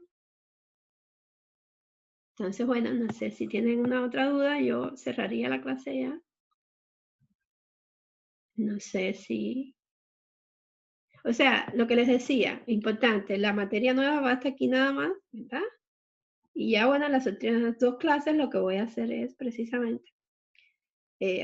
Entonces, bueno, no sé si tienen una otra duda, yo cerraría la clase ya. No sé si... O sea, lo que les decía, importante, la materia nueva va hasta aquí nada más, ¿verdad? Y ya, bueno, las otras 2 clases lo que voy a hacer es precisamente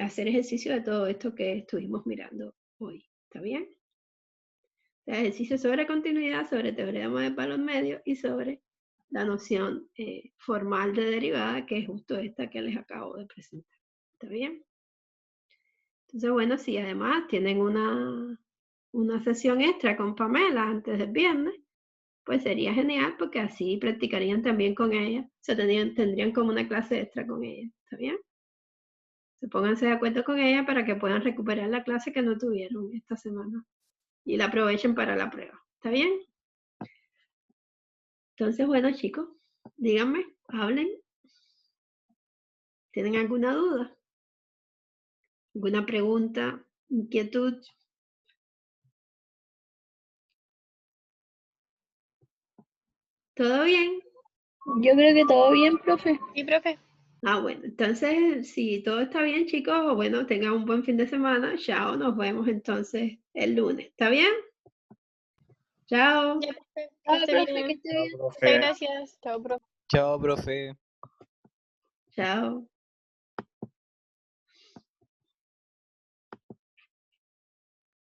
hacer ejercicio de todo esto que estuvimos mirando hoy. ¿Está bien? O sea, ejercicio sobre continuidad, sobre teorema de valor medio y sobre la noción formal de derivada, que es justo esta que les acabo de presentar. ¿Está bien? Entonces, bueno, si además tienen una sesión extra con Pamela antes del viernes, pues sería genial porque así practicarían también con ella. O sea, tendrían como una clase extra con ella. ¿Está bien? Pónganse de acuerdo con ella para que puedan recuperar la clase que no tuvieron esta semana y la aprovechen para la prueba. ¿Está bien? Entonces, bueno, chicos, díganme, hablen. ¿Tienen alguna duda? ¿Alguna pregunta? ¿Inquietud? ¿Todo bien? Yo creo que todo bien, profe. Sí, profe. Ah, bueno, entonces, si todo está bien, chicos, bueno, tengan un buen fin de semana. Chao, nos vemos entonces el lunes. ¿Está bien? Chao. Ya, profe. Que Chao, esté profe, bien. que esté Chao, bien. profe. Muchas gracias. Chao, profe. Chao, profe. Chao.